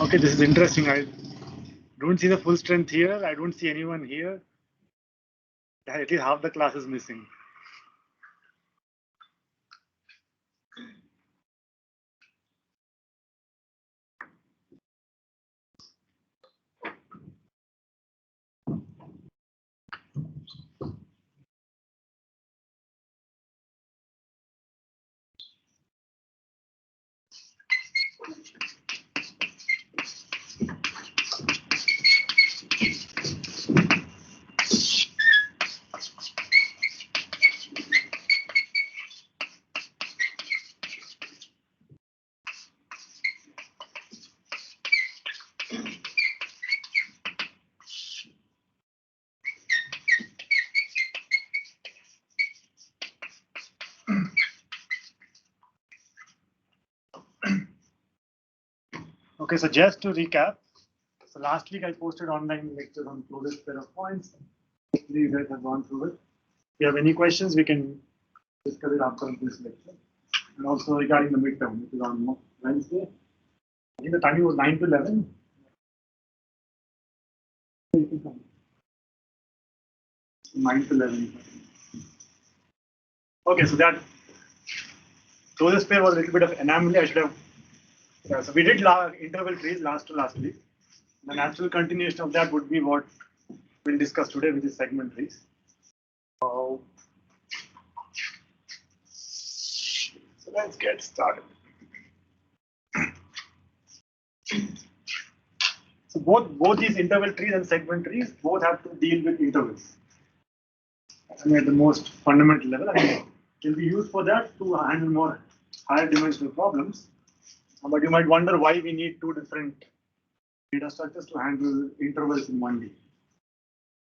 Okay, this is interesting. I don't see the full strength here. I don't see anyone here. At least half the class is missing. Okay, so just to recap, so last week I posted online lectures on closest pair of points. Hopefully you guys have gone through it. If you have any questions, we can discuss it after this lecture. And also regarding the midterm, which is on Wednesday. I think the timing was 9 to 11. 9 to 11. Okay, so that closest pair was a little bit of anomaly. I should have. Yeah, so we did interval trees last week. The natural continuation of that would be what we'll discuss today, which is segment trees. So let's get started. So both these interval trees and segment trees both have to deal with intervals. I mean, at the most fundamental level, I mean, it can be used for that to handle more higher dimensional problems. But you might wonder why we need two different data structures to handle intervals in 1D.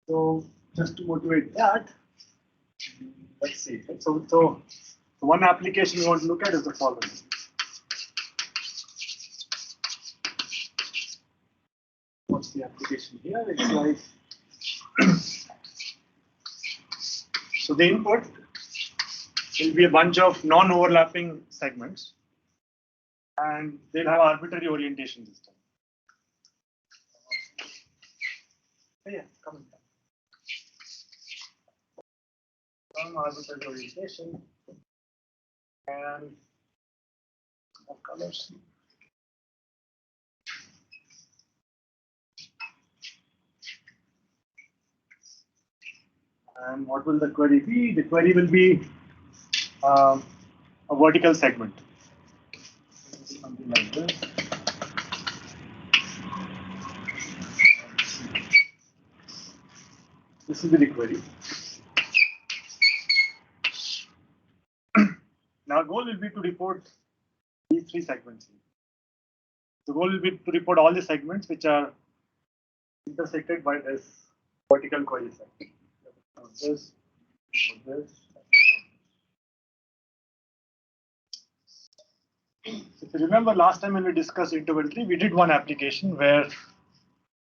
So just to motivate that, let's see. So one application we want to look at is the following. What's the application here? It's like so the input will be a bunch of non-overlapping segments, and they'll have arbitrary orientation this time. Yeah, come in. Some arbitrary orientation and more colors. And what will the query be? The query will be a vertical segment. Something like this. This will be the query. Now, our goal will be to report these three segments. The goal will be to report all the segments which are intersected by this vertical query segment. This. If you remember last time when we discussed interval tree, we did one application where,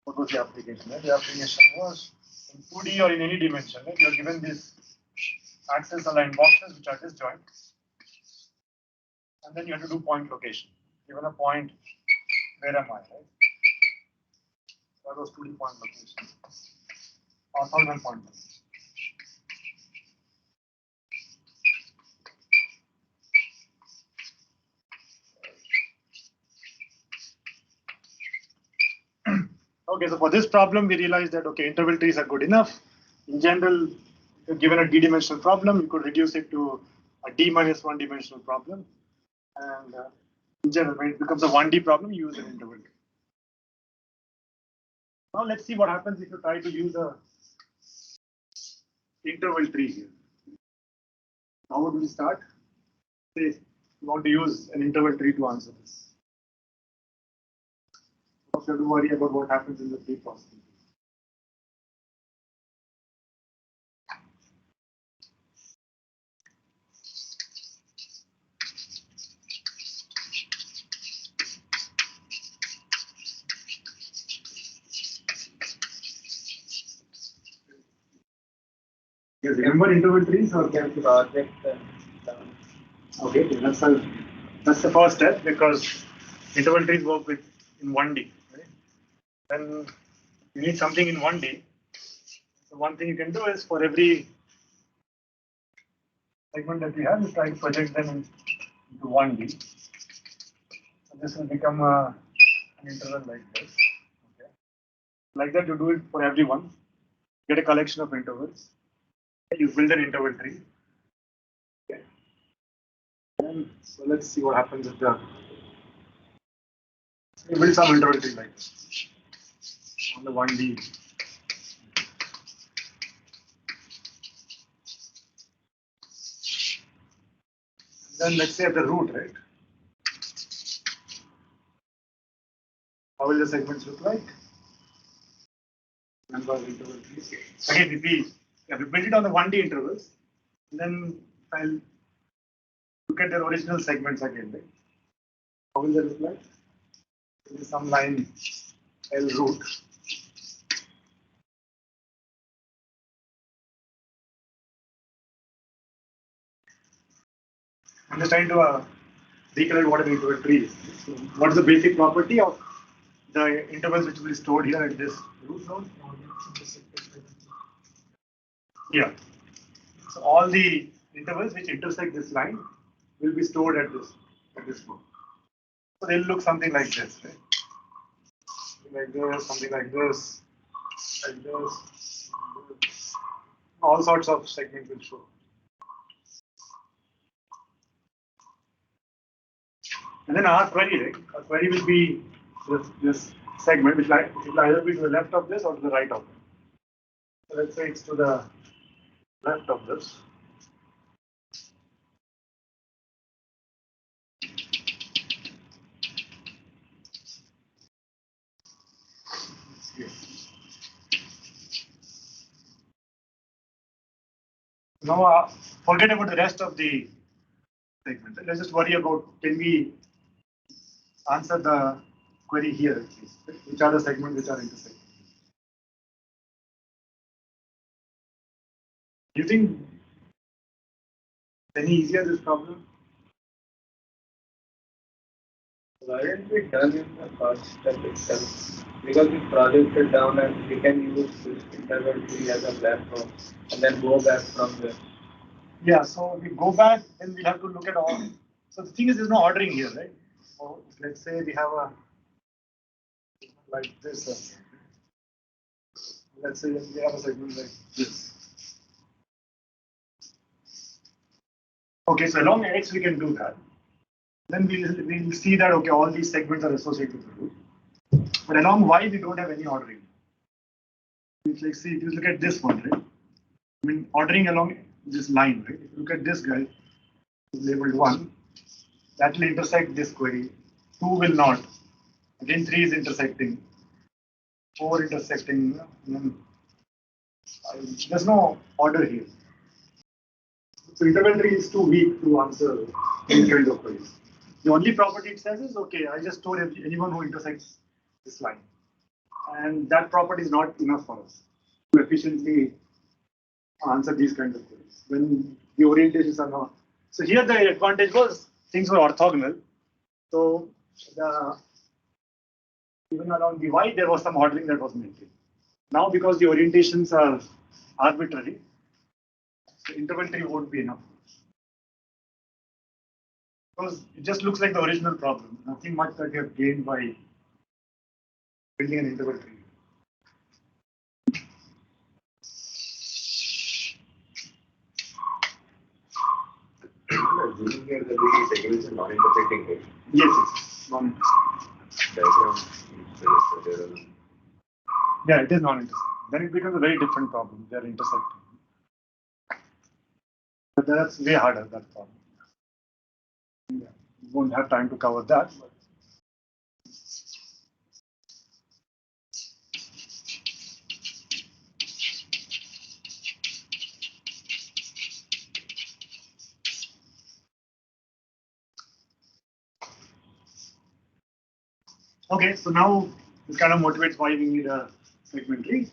what was the application? The application was in 2D or in any dimension. You are given these axis aligned boxes which are disjoint, and then you have to do point location. Given a point, where am I? Right? So those 2D point locations, orthogonal point locations. Okay, so for this problem, we realized that okay, interval trees are good enough. In general, if given a d-dimensional problem, you could reduce it to a d-1 dimensional problem. And in general, when it becomes a 1D problem, you use an interval tree. Now let's see what happens if you try to use a interval tree here. How would we start? Say you want to use an interval tree to answer this. You have to worry about what happens in the tree possibility. Yes, remember interval trees or can you project? Okay, that's the first step because interval trees work with in 1D. Right? then you need something in 1D. So one thing you can do is for every segment that we have, you try to project them into 1D. So this will become an interval like this. Okay. Like that, you do it for everyone. Get a collection of intervals. You build an interval tree. Okay. And so let's see what happens with the. So you build some interval tree like this on the 1D. Then let's say at the root, right? How will the segments look like? Number of interval trees. Again, if we build it on the 1D intervals, then I'll look at the original segments again. Right? How will they look like? There is some line L root. I'm just trying to recollect what an interval tree is. So what is the basic property of the intervals which will be stored here at this root node? Yeah. So all the intervals which intersect this line will be stored at this node. So they'll look something like this, right? Like this, something like this, like this. All sorts of segments will show. And then our query, right? Our query will be this segment, which will either be to the left of this or to the right of it. So let's say it's to the left of this. Here. Now forget about the rest of the segment. Let's just worry about, can we answer the query here at least? Right? Which are the segments which are intersecting? Do you think any easier this problem? Why aren't we done in the first step itself? Because we projected down and we can use this interval tree as a platform and then go back from there. Yeah, so we go back, then we'll have to look at all. So the thing is, there's no ordering here, right? So let's say we have a like this. Let's say we have a segment like this. Okay, so along X we can do that. Then we'll see that okay, all these segments are associated with the root. But along Y we don't have any ordering. It's like, see, if you look at this one, right? I mean, ordering along this line, right? If you look at this guy, labeled 1, that will intersect this query. 2 will not. Again, 3 is intersecting. 4 intersecting. There's no order here. So interval tree is too weak to answer any kind of queries. The only property it says is, okay, I just store anyone who intersects this line. And that property is not enough for us to efficiently answer these kinds of queries when the orientations are not. So here the advantage was things were orthogonal. So even around the Y, there was some ordering that was maintained. Now, because the orientations are arbitrary, the interval tree won't be enough. Because it just looks like the original problem. Nothing much that you have gained by building an interval tree. Assuming here that the segments are non-intersecting, right? Yes, it's non-intersecting. Diagram is Yeah, it is non-intersecting. Then it becomes a very different problem. They are intersecting. But that's way harder, that problem. Yeah, we won't have time to cover that. But okay, so now this kind of motivates why we need a segment tree.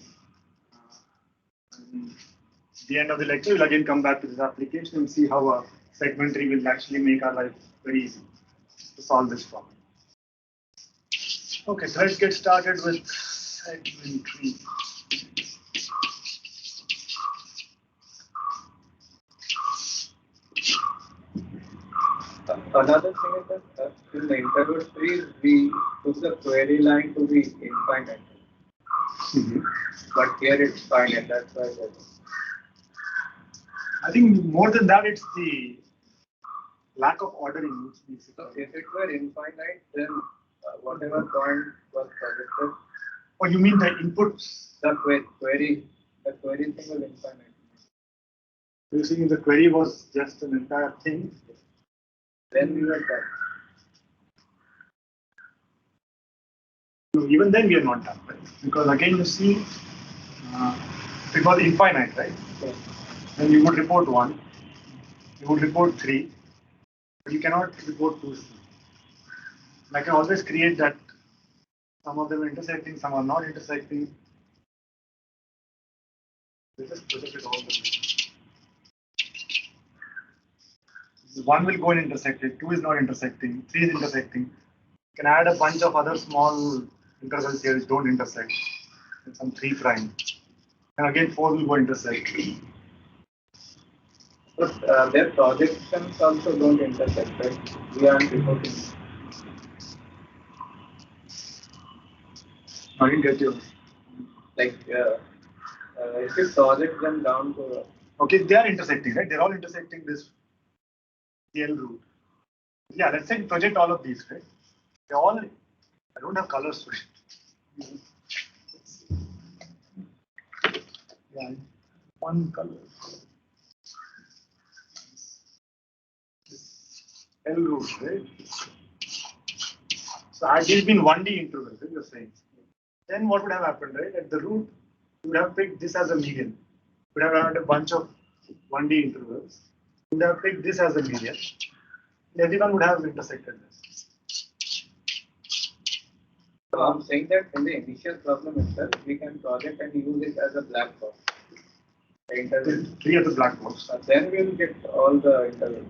At the end of the lecture, we'll again come back to this application and see how a segment tree will actually make our life very easy to solve this problem. Okay, so let's get started with Segment tree. Another thing is that in the interval tree, we took the query line to be infinite. But here it's finite, that's why I think more than that, it's the lack of ordering which makes it. so if it were infinite, then whatever point was projected, Oh, you mean the inputs? the query thing was infinite. You're saying the query was just an entire thing. Then we were done. No, even then we are not done, right? Because again, you see, it was infinite, right? So, Then you would report 1, you would report 3, but you cannot report 2. I can always create that some of them are intersecting, some are not intersecting. They just project it all the way. 1 will go and intersect it, 2 is not intersecting, 3 is intersecting. You can add a bunch of other small intervals here which don't intersect. And some 3 prime. And again 4 will go intersect. but their projections also don't intersect, right? We aren't reporting. I didn't get you. Like, if you project them down to Okay, they are intersecting, right? They're all intersecting this CL root. Yeah, let's say project all of these, right? They all, I don't have colors for it. Yeah, one color. This L root, right? So had these been 1D intervals, right, you're saying. Then what would have happened, right? At the root, you would have picked this as a median. You would have had a bunch of 1D intervals. You would have picked this as a median. Everyone would have intersected this. So I'm saying that in the initial problem itself, we can project and use it as a black box. The interval. Three as a black box. Then we'll get all the intervals.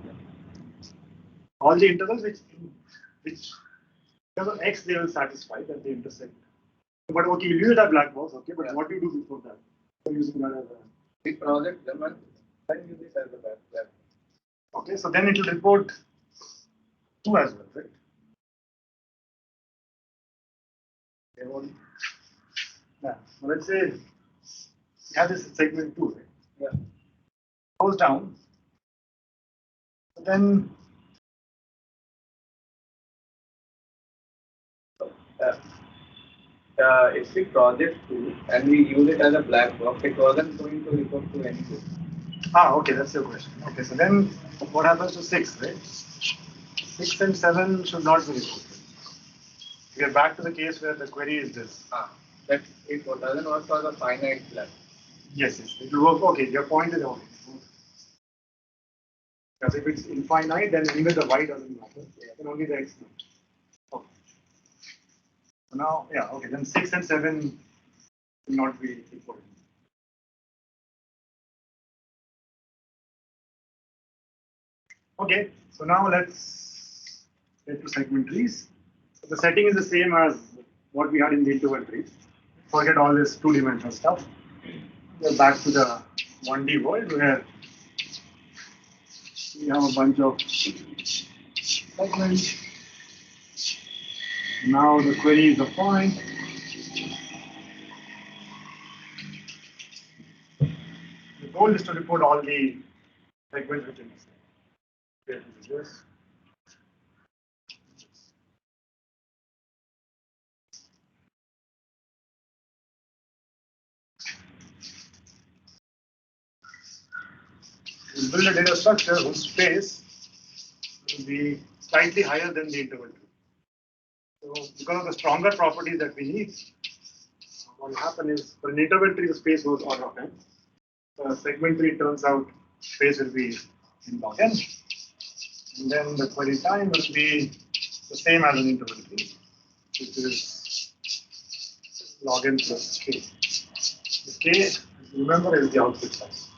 All the intervals which because of X they will satisfy that they intersect. But okay, you use that black box, okay, but what do you do before that? You're using that as a We project them and then use it as a black box. okay, so then it will report 2 as well, right? Yeah. So let's say you have this segment 2, right? Yeah. Goes down. So then If we project 2 and we use it as a black box, it wasn't going to report to anything. okay, that's your question. Okay, so then what happens to 6, right? 6 and 7 should not be reported. We are back to the case where the query is this. That it doesn't work for the finite black. Yes, it will work. Okay, your point is okay. Because if it's infinite, then even the y doesn't matter. Then only the x matters. Okay. So now, yeah, okay, then 6 and 7 will not be reported. Okay, so now let's get to segment trees. So the setting is the same as what we had in the interval trees. Forget all this two-dimensional stuff. We're back to the 1D world where we have a bunch of segments. Now the query is the point. The goal is to report all the segments within the segment. This. We build a data structure whose space will be slightly higher than the interval tree. So because of the stronger properties that we need, what will happen is for an interval tree, the space goes order of n. For a segment tree, it turns out space will be in log n. And then the query time will be the same as an interval tree, which is log n plus k. The k, remember, is the output size.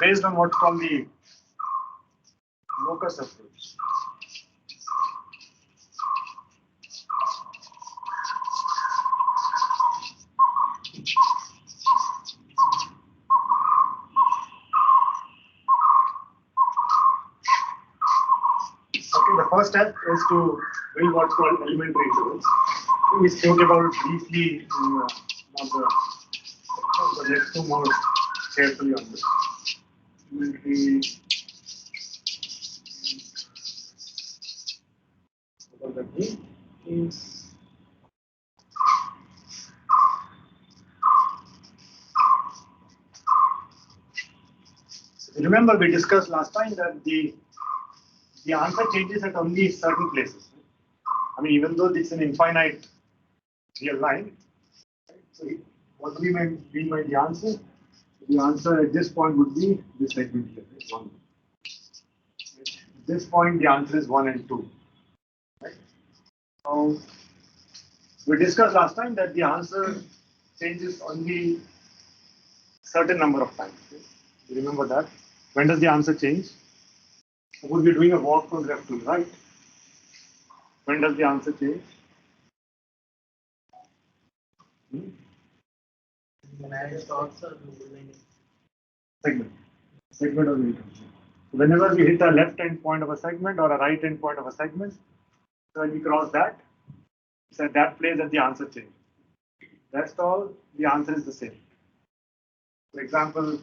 based on what's called the locus approach. Okay, the first step is to build what's called elementary intervals. We spoke about briefly in one of the, but let's go more carefully on this. Elementary. What that means? Remember, we discussed last time that the answer changes at only certain places. I mean, even though it's an infinite real line, right? So what do we mean by the answer? The answer at this point would be this segment here, right? 1. At this point, the answer is 1 and 2. Right? So we discussed last time that the answer changes only certain number of times. Right? You remember that? When does the answer change? We would be doing a walk from left to right. When does the answer change? Segment. Segment of the interval. So whenever we hit a left end point of a segment or a right end point of a segment, so when we cross that, so at that place that the answer changes. That's all, the answer is the same. For example,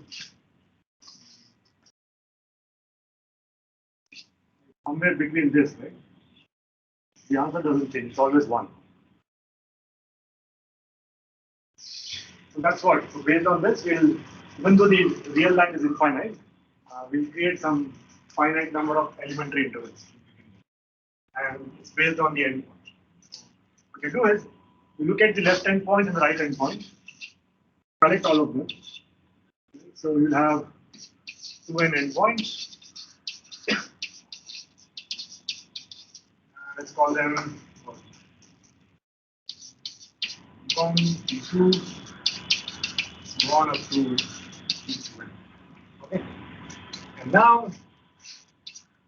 somewhere between this, right? The answer doesn't change, it's always 1. So that's what. So based on this, we'll, even though the real line is infinite, we'll create some finite number of elementary intervals. And it's based on the endpoint. What you do is, you look at the left endpoint and the right endpoint, collect all of them. So you'll have 2n endpoints. Let's call them 1, 2, 1 up to each one. Okay. And now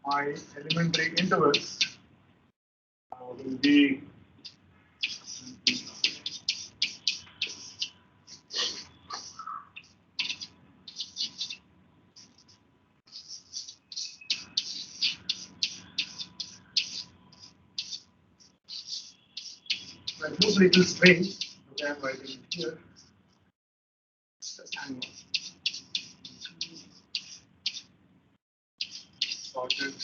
my elementary intervals will be it looks a little strange. Okay, I'm writing it here. Just hang on. Sorted.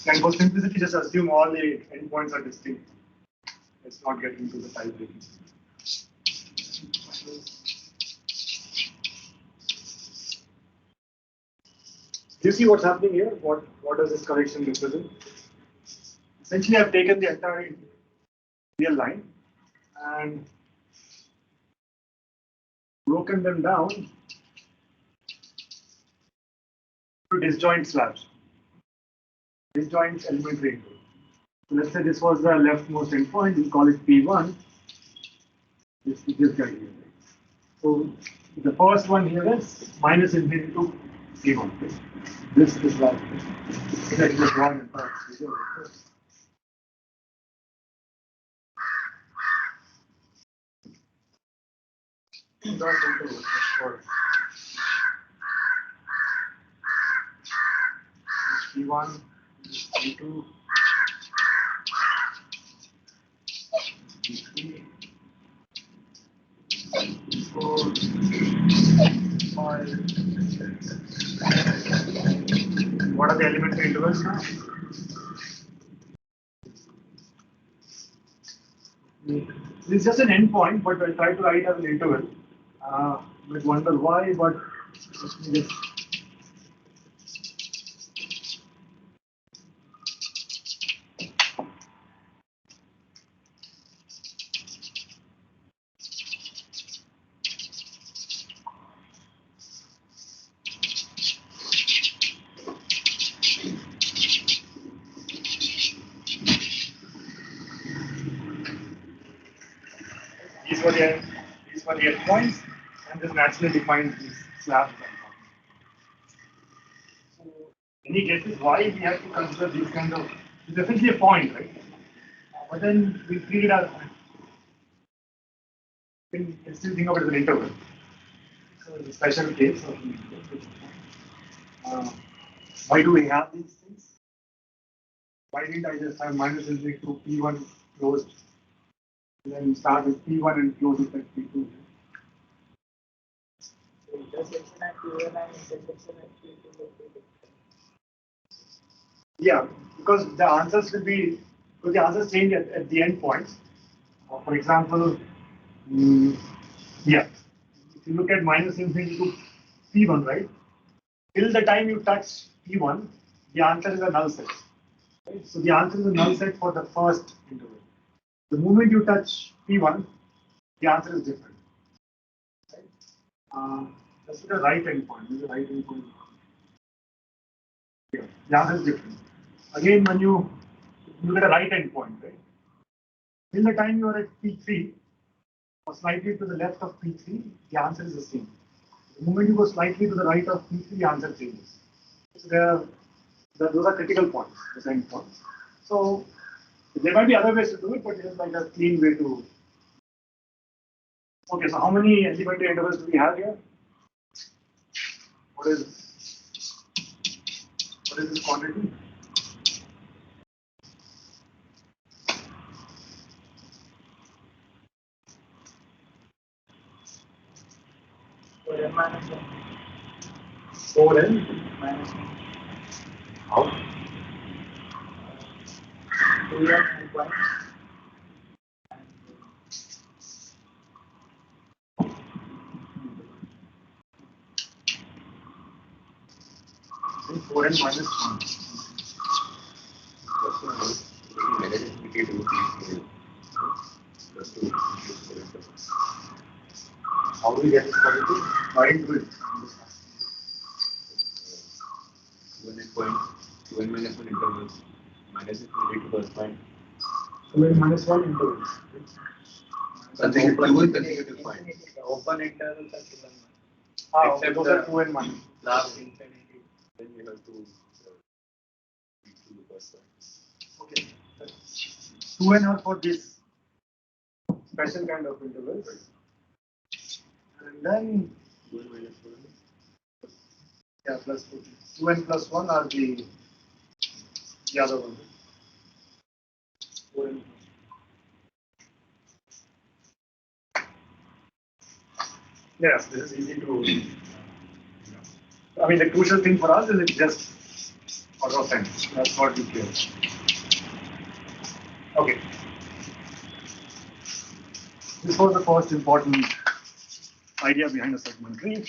And for simplicity, just assume all the endpoints are distinct. Let's not get into the type breaking. Do you see what's happening here? What does this correction represent? Essentially, I've taken the entire real line and broken them down to disjoint slabs. Disjoint elementary interval. So let's say this was the leftmost endpoint, we'll call it P1. This guy here. So the first one here is minus infinity to P1. This is like just one and parts. P1, P2, P3, P4, 5. What are the elementary intervals now? This is just an endpoint, but I'll try to write as an interval. You might wonder why, but let me just. These were the endpoints, and this naturally defines these slabs. So, any guesses why we have to consider these kind of? It's essentially a point, right? But then we treat it as. You can still think of it as an interval. So it's a special case of an interval. Why do we have these things? Why didn't I just have minus infinity to P1 closed, and then start with P1 and close it at P2? The intersection at P1 and intersection at P2 will be different. Yeah, because the answers will be, because the answers change at the end points. For example, yeah, if you look at minus infinity to P1, right? Till the time you touch P1, the answer is a null set. Right? So the answer is a null set for the first interval. The moment you touch P1, the answer is different. Right? Let's look at right endpoint. This is the right endpoint. Yeah, the answer is different. Again, when you look at a right endpoint, right? Till the time you are at P3 or slightly to the left of P3, the answer is the same. The moment you go slightly to the right of P3, the answer changes. So those are critical points, the end points. So there might be other ways to do it, but it's like a clean way to. Okay, so how many elementary intervals do we have here? What is this quantity? So n minus 1 4n minus 1. how? 2n endpoints. And 4n minus 1. How do we get this quantity? Why do it? 2n minus 1 intervals minus infinity to first point. 2n minus 1 intervals. Consecutive consecutive point. The open intervals are given. Okay, those are 2n minus. Last infinity. Then you have to reach to the first point. Okay. 2n are for this special kind of intervals. And then 2n minus 1. yeah, plus 2n plus 1 are the other one. 4n. Yes, this is easy to. I mean, the crucial thing for us is it's just order of n. That's what we care. Okay. This was the first important idea behind a segment tree.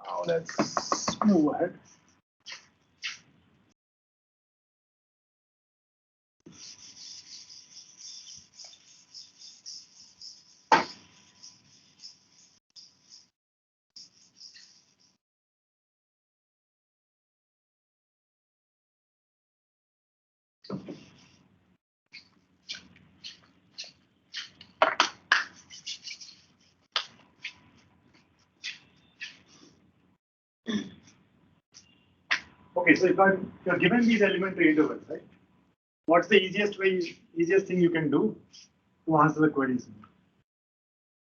Now let's move ahead. Okay, so if you're given these elementary intervals, right? What's the easiest thing you can do to answer the queries?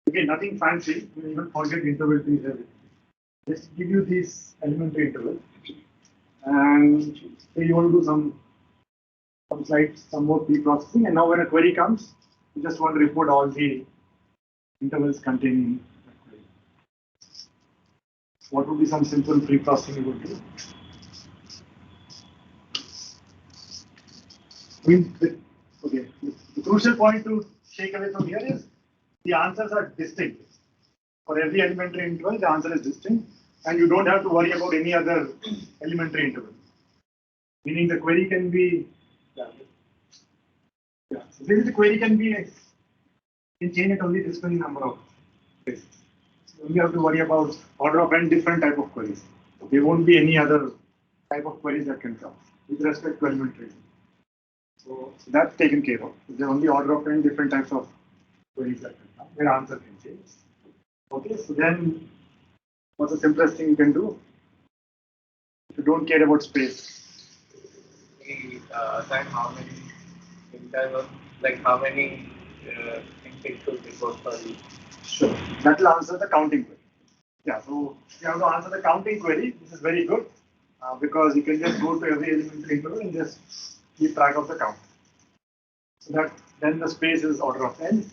Okay, nothing fancy. You even forget interval trees. Just give you these elementary intervals, and say you want to do some slides, some more pre-processing, and now when a query comes, you just want to report all the intervals containing that query. What would be some simple pre-processing you would do? I mean, the crucial point to take away from here is the answers are distinct. For every elementary interval, the answer is distinct, and you don't have to worry about any other elementary interval. Meaning the query can be, so this the query can be, you can change it only this many number of ways. So you have to worry about order of n different type of queries. There won't be any other type of queries that can come with respect to elementary. So that's taken care of. There are only order of n different types of queries that can come, where answer can change. Okay, so then what's the simplest thing you can do? If you don't care about space. We assign how many intervals, like how many things it should report for each. Sure. That will answer the counting query. Yeah, so you have to answer the counting query. This is very good because you can just go to every elementary interval and just keep track of the count. So that then the space is order of n.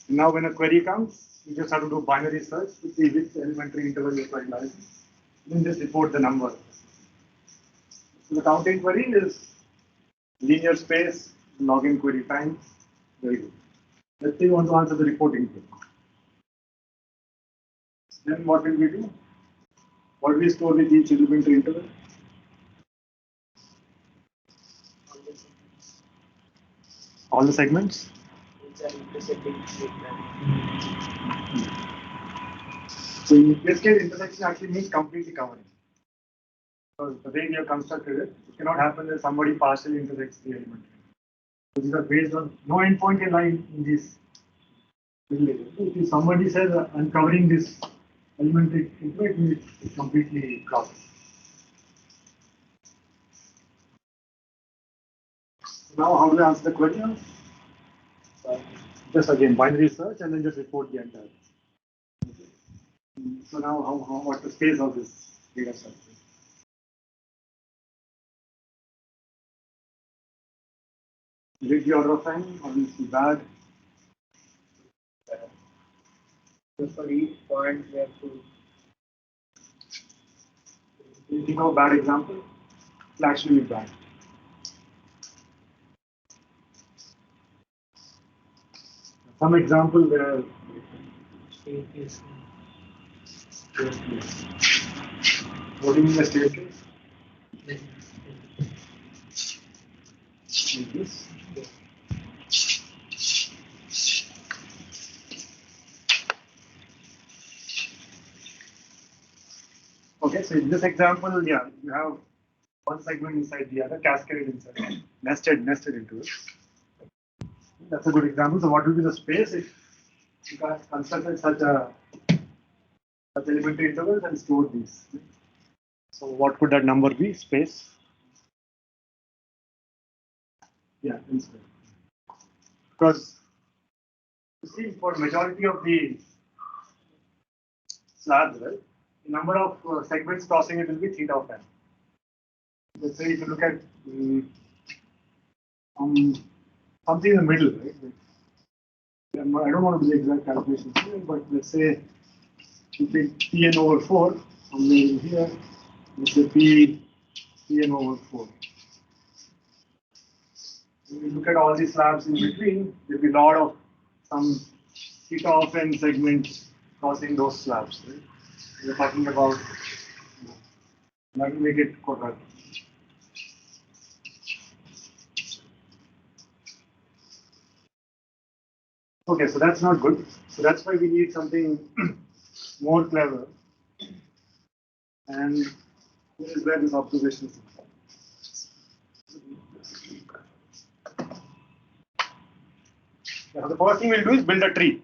Now when a query comes, you just have to do binary search to see which elementary interval you're querying. Then just report the number. So the counting query is linear space, login query time. Very good. Let's say you want to answer the reporting query. Then what will we do? What will we store with each elementary interval? All the segments? Which are intersecting with So in this case, intersection actually means completely covering. So the way we have constructed it, it cannot happen that somebody partially intersects the element. So these are based on no endpoint can lie in this. If somebody says I'm covering this elementary interval, it means it completely crosses. Now how do I answer the question? Just again binary search and then just report the entire. So now what's the space of this data structure? Read the order of time, obviously bad. So for each point, we have to. You know, bad example? It's actually bad. Some example where staircase. what do you mean the staircase? Like this. Okay, so in this example, yeah, you have one segment inside the other, cascaded inside, nested into it. That's a good example. So what will be the space if you can construct such elementary intervals and store these? So what could that number be? Space? Yeah, in space. Because you see, for majority of the slabs, right, the number of segments crossing it will be theta of n. Let's say if you look at something in the middle, right? Like, I don't want to do the exact calculations here, but let's say you take Pn over 4 from here, let's say Pn over 4. When you look at all these slabs in between, there'll be a lot of some theta of n segments crossing those slabs. Right? We're talking about that will make it quadratic. Okay, so that's not good. So that's why we need something more clever. And this is where this observation is. The first thing we'll do is build a tree.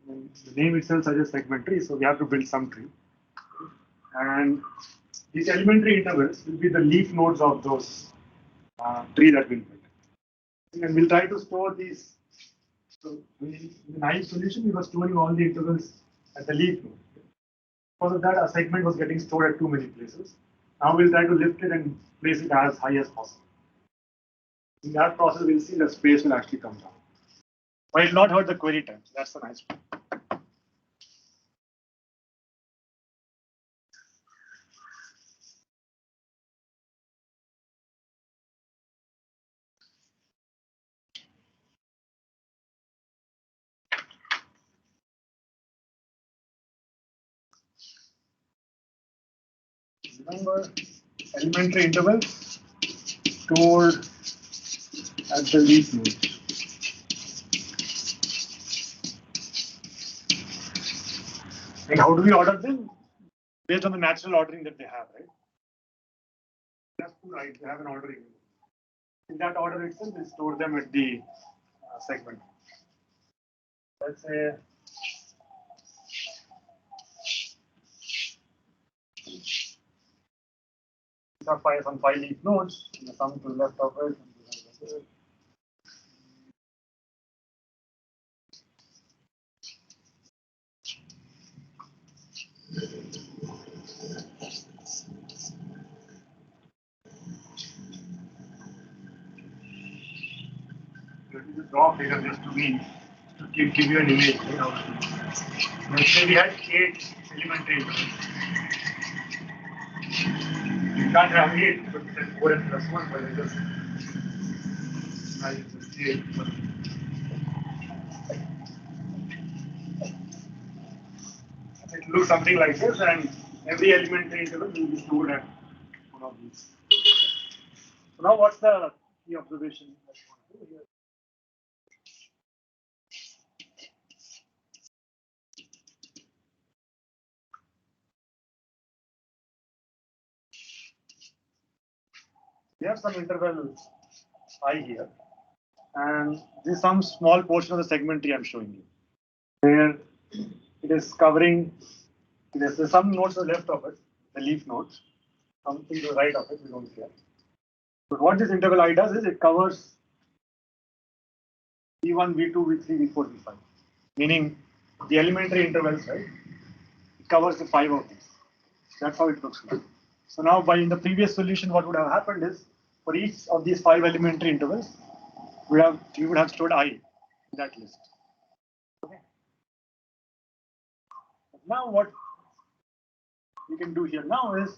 The name itself suggests segment tree, so we have to build some tree. And these elementary intervals will be the leaf nodes of those tree that we'll build. And we'll try to store these. So in the naive solution, we were storing all the intervals at the leaf node. Because of that, a segment was getting stored at too many places. Now we'll try to lift it and place it as high as possible. In that process, we'll see the space will actually come down. But it will not hurt the query time. So that's the nice part. Remember, elementary intervals stored at the leaf node. And how do we order them? Based on the natural ordering that they have, right? That's right, they have an ordering. In that order itself, we store them at the segment. Let's say these are some 5 leaf nodes, and the sum to the left of it. Let me just draw a figure just to give you an image. You know. Let's say we had 8 elementary intervals. You can't have 8, but we said 4 and plus 1, but I just 8. It looks something like this, and every elementary interval will be stored at one of these. So now what's the key observation that you want to do here? We have some interval I here, and this is some small portion of the segment tree I'm showing you, where it is covering, there's some nodes to the left of it, the leaf nodes, something to the right of it, we don't care. But what this interval I does is it covers V1, V2, V3, V4, V5, meaning the elementary intervals, right? It covers the 5 of these. That's how it looks like. So now, in the previous solution, what would have happened is, for each of these 5 elementary intervals, we would have stored I in that list. Okay. Now, what we can do here now is,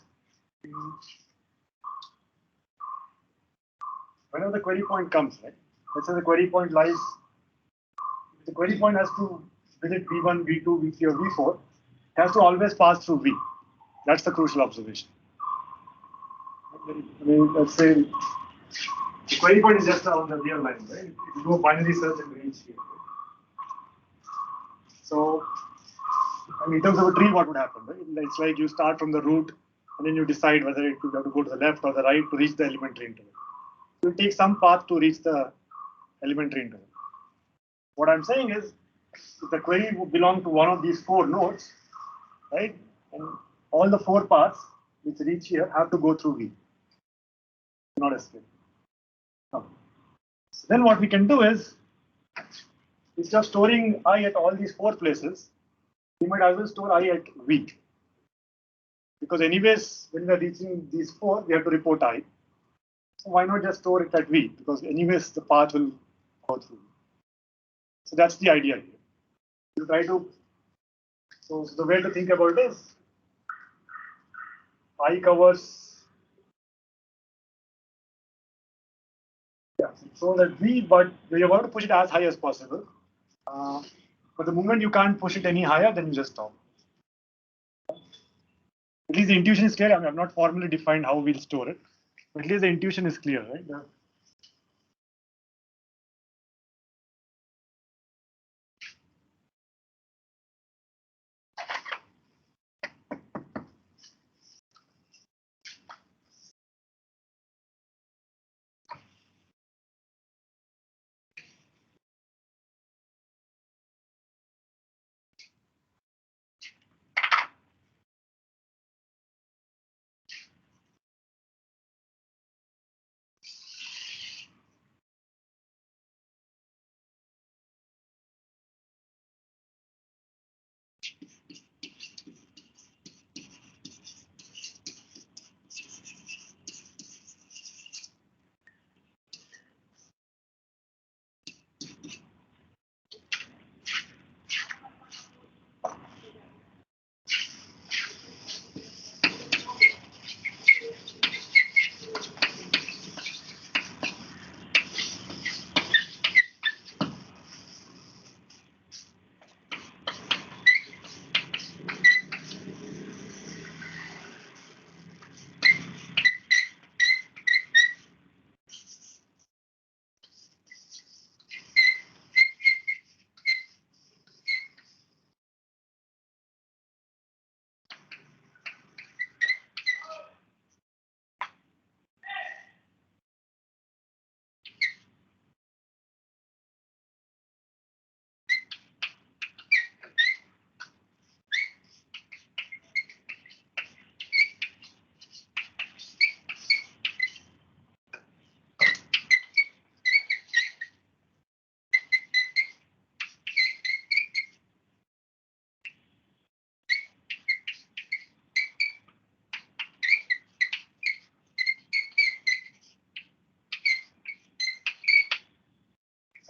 whenever the query point comes, right? Let's say the query point lies, the query point has to visit V1, V2, V3, or V4. It has to always pass through V. That's the crucial observation. I mean, let's say the query point is just on the real line, right? If you do a binary search and reach here. So, I mean, in terms of a tree, what would happen? Right? It's like you start from the root, and then you decide whether you have to go to the left or the right to reach the elementary interval. You take some path to reach the elementary interval. What I'm saying is, if the query would belong to one of these 4 nodes, right? And all the 4 paths which reach here have to go through V. Not escape. No. So then what we can do is, instead of storing I at all these 4 places, we might as well store I at V. Because anyways, when we are reaching these 4, we have to report I. So why not just store it at V? Because anyways, the path will go through. So that's the idea here. You try to, so the way to think about it is, I covers, yeah, so that V, but you want to push it as high as possible. But the moment you can't push it any higher, then you just stop. At least the intuition is clear. I mean, I've not formally defined how we'll store it, but at least the intuition is clear, right?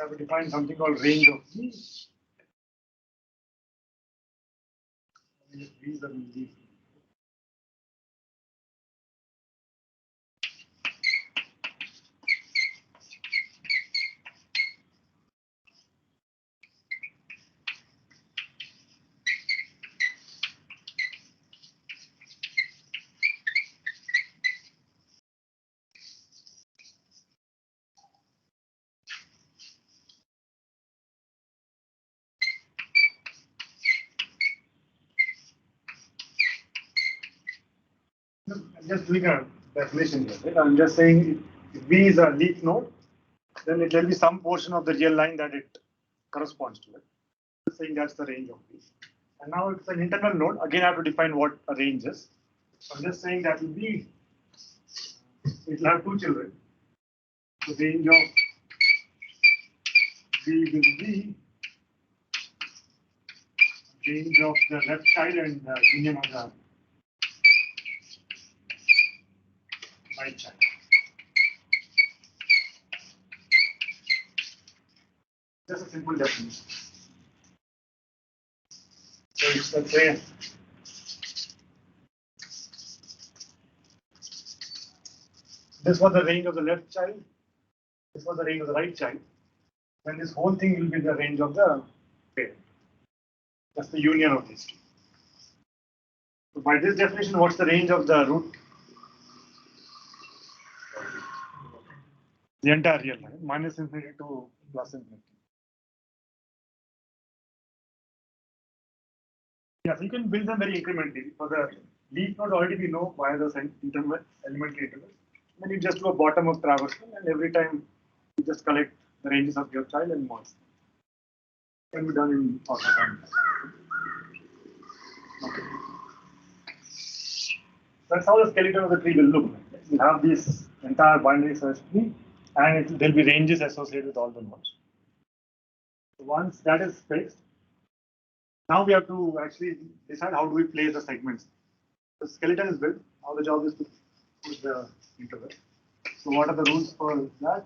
have to define something called range of V. V is the V. I'm just doing a definition here. Right? I'm just saying if V is a leaf node, then it will be some portion of the real line that it corresponds to it. I'm saying that's the range of V. And now it's an internal node. Again, I have to define what a range is. So I'm just saying that will be, it will have two children. The range of V will be range of the left child and the union of the right child. Just a simple definition. So it's the same. This was the range of the left child. This was the range of the right child. Then this whole thing will be the range of the parent. That's the union of these two. So by this definition, what's the range of the root? The entire real line, minus infinity to plus infinity. Yeah, so you can build them very incrementally. For the leaf node, already we know why the interval, elementary interval. Then you just do a bottom of traversal, and every time you just collect the ranges of your child and merge. Can be done in AutoCAD. Okay. That's how the skeleton of the tree will look like. You have this entire binary search tree, and there'll be ranges associated with all the nodes. So once that is fixed, now we have to actually decide how do we place the segments. The skeleton is built. Now the job is to put the interval. So what are the rules for that?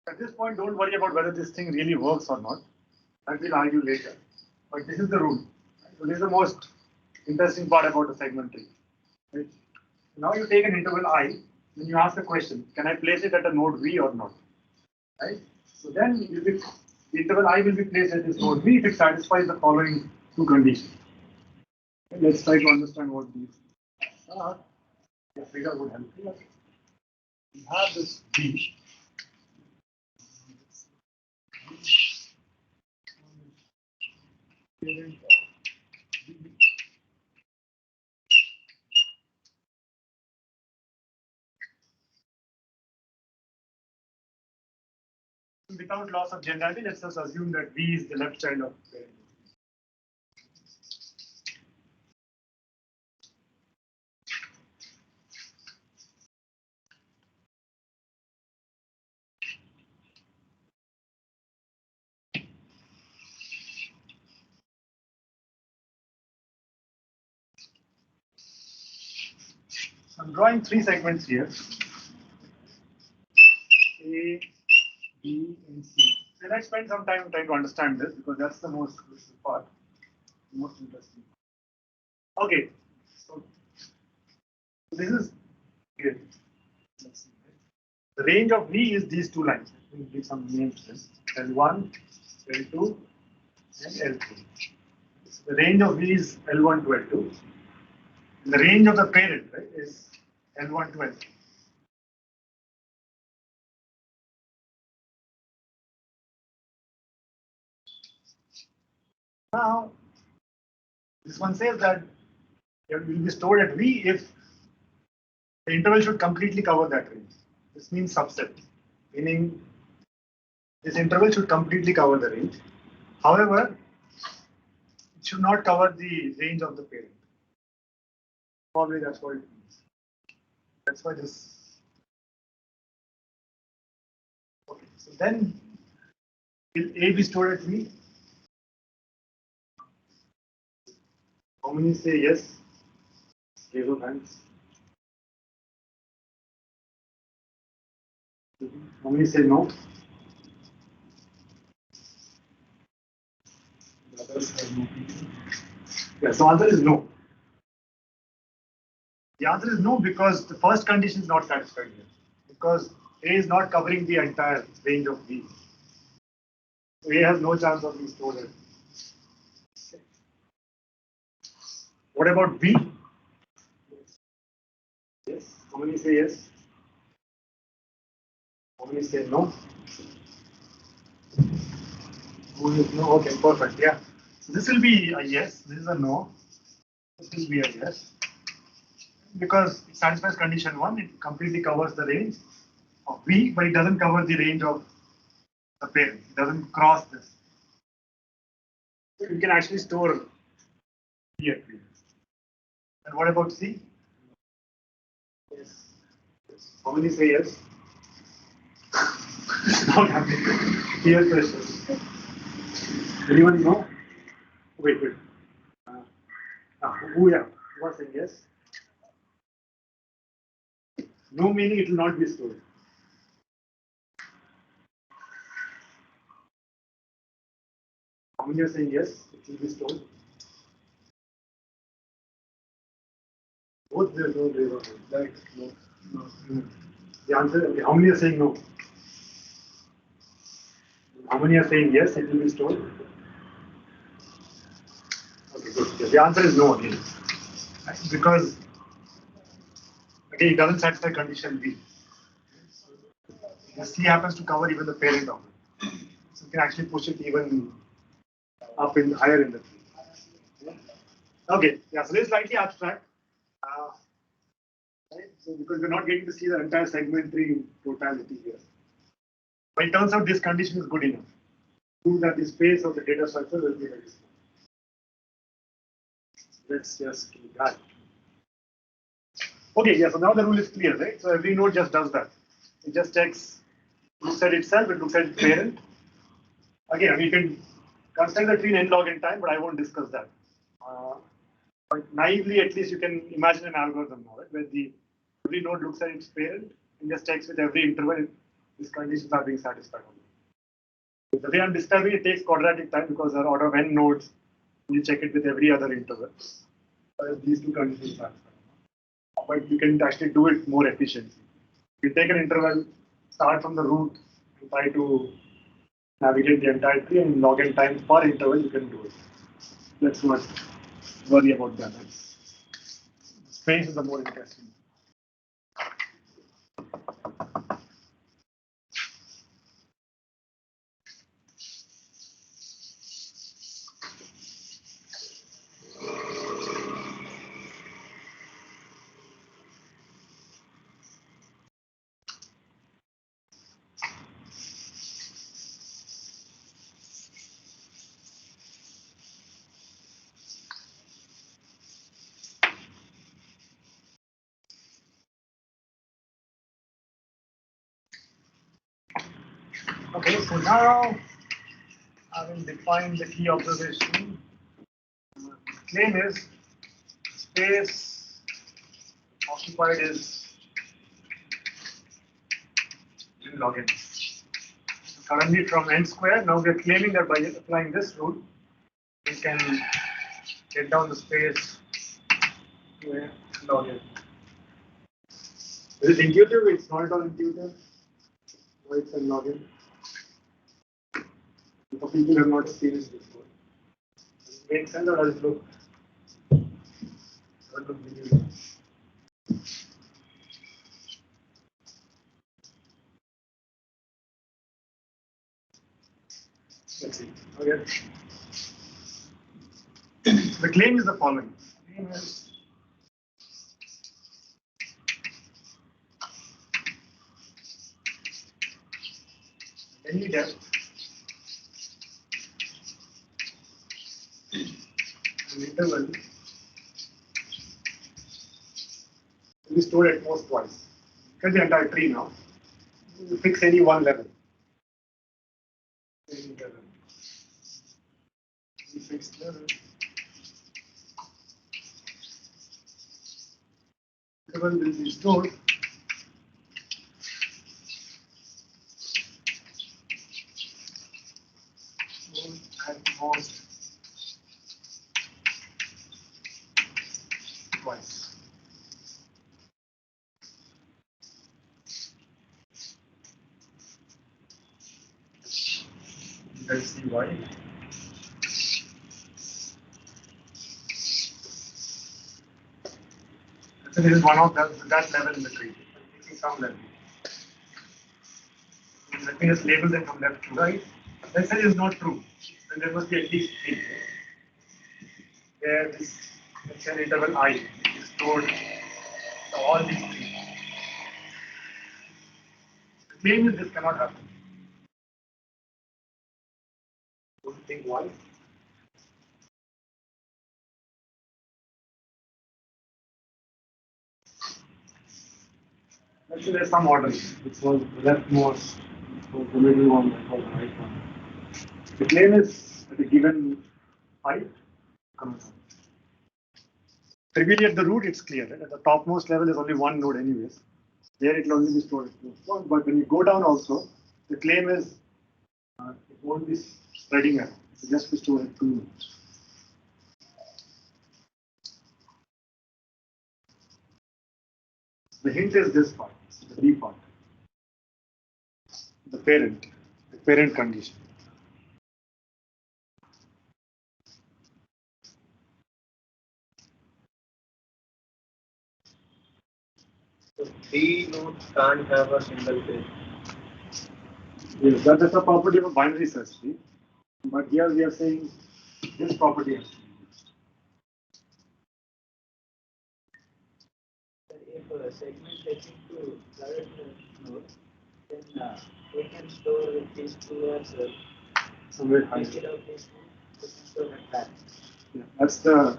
At this point, don't worry about whether this thing really works or not. That we'll argue later. But this is the rule. So this is the most interesting part about the segment tree. Right? Now you take an interval I, then you ask a question: can I place it at a node V or not? Right? So then the interval I will be placed at this node V if it satisfies the following two conditions. Let's try to understand what these are. The figure would help you. We have this V. Without loss of generality, let's just assume that V is the left child of parent. So I'm drawing three segments here. A, B, and C. So let's spend some time trying to understand this because that's the most crucial part, the most interesting. Okay, so this is good. Let's see. The range of V is these two lines. Let me give some names to this. L1, L2, and L3. So the range of V is L1 to L2. And the range of the parent, right, is L1 to L3. Now, this one says that it will be stored at V if the interval should completely cover that range. This means subset, meaning this interval should completely cover the range. However, it should not cover the range of the parent. Probably that's what it means. That's why this. Okay, so then will A be stored at V? How many say yes? Raise your hands. How many say no? Yeah, so answer is no. The answer is no because the first condition is not satisfied here. Because A is not covering the entire range of V. So A has no chance of being stored at. What about B? Yes. How many say yes? How many say no? Who is no? Okay, perfect. Yeah. So this will be a yes. This is a no. This will be a yes. Because it satisfies condition 1, it completely covers the range of V, but it doesn't cover the range of the parent. It doesn't cross this. So you can actually store V at V. And what about C? Yes. How many say yes? Not happening. Peer pressure. Anyone know? Wait. Who was saying yes? No meaning it will not be stored. How many are saying yes? It will be stored. Both there no there are right. No. The answer. Okay, how many are saying no? How many are saying yes? It will be stored. Okay, good. Yes, the answer is no again, because again it doesn't satisfy condition B. The C happens to cover even the parent of it, so you can actually push it even up in higher in the tree. Okay, yeah. So this is slightly abstract. Right? So because we're not getting to see the entire segment tree totality here. But it turns out this condition is good enough. Prove that the space of the data structure will be very small. Let's just do that. Okay, yeah, so now the rule is clear, right? So every node just does that. It just checks, looks at itself, it looks at its parent. Again, we can construct the tree in n log n time, but I won't discuss that. But naively, at least you can imagine an algorithm now, right? Where every node looks at its parent and just checks with every interval if these conditions are being satisfied. The way I'm describing it takes quadratic time because there are order of n nodes. You check it with every other interval. These two conditions are satisfied. But you can actually do it more efficiently. You take an interval, start from the root, and try to navigate the entire tree, and log n times per interval, you can do it. Let's not worry about that. Space is the more interesting. Okay, so now I will define the key observation. Claim is space occupied is in log n. Currently from n square, now we are claiming that by applying this rule, we can get down the space to log n. Is it intuitive? It's not at all intuitive. Wait and log in. For people who have not seen it before. Does it make sense or does it look? Does it look really? Let's see. Okay. The claim is the following. Claim is any depth an interval will be stored at most twice. Look at the entire tree now. You fix any one level. Any level. You fix level. Interval will be stored at most twice. Let's see why. So this is one of that level in the tree. I'm taking some level. Let me just label them from left to right. Let's say this is not true. Then there must be at least three. Where this, let's say, interval I is stored all these three. The claim is this cannot happen. Don't you think why? Let's say there's some order. This was the leftmost, this was the middle one, that was the right one. The claim is at a given height, comes out. Trivially at the root, it's clear. Right? At the topmost level, there's only one node, anyways. There it will only be stored at most one. But when you go down, also, the claim is it won't be spreading out. It will just be stored at two nodes. The hint is this part, the B part, the parent condition. So three nodes can't have a single phase. Yes, that's a property of a binary search tree. But here we are saying this property has to be used. If a segment taking to third node, then we can store these two as Somewhere higher. instead of this one, we can store at that. Yeah, that's the.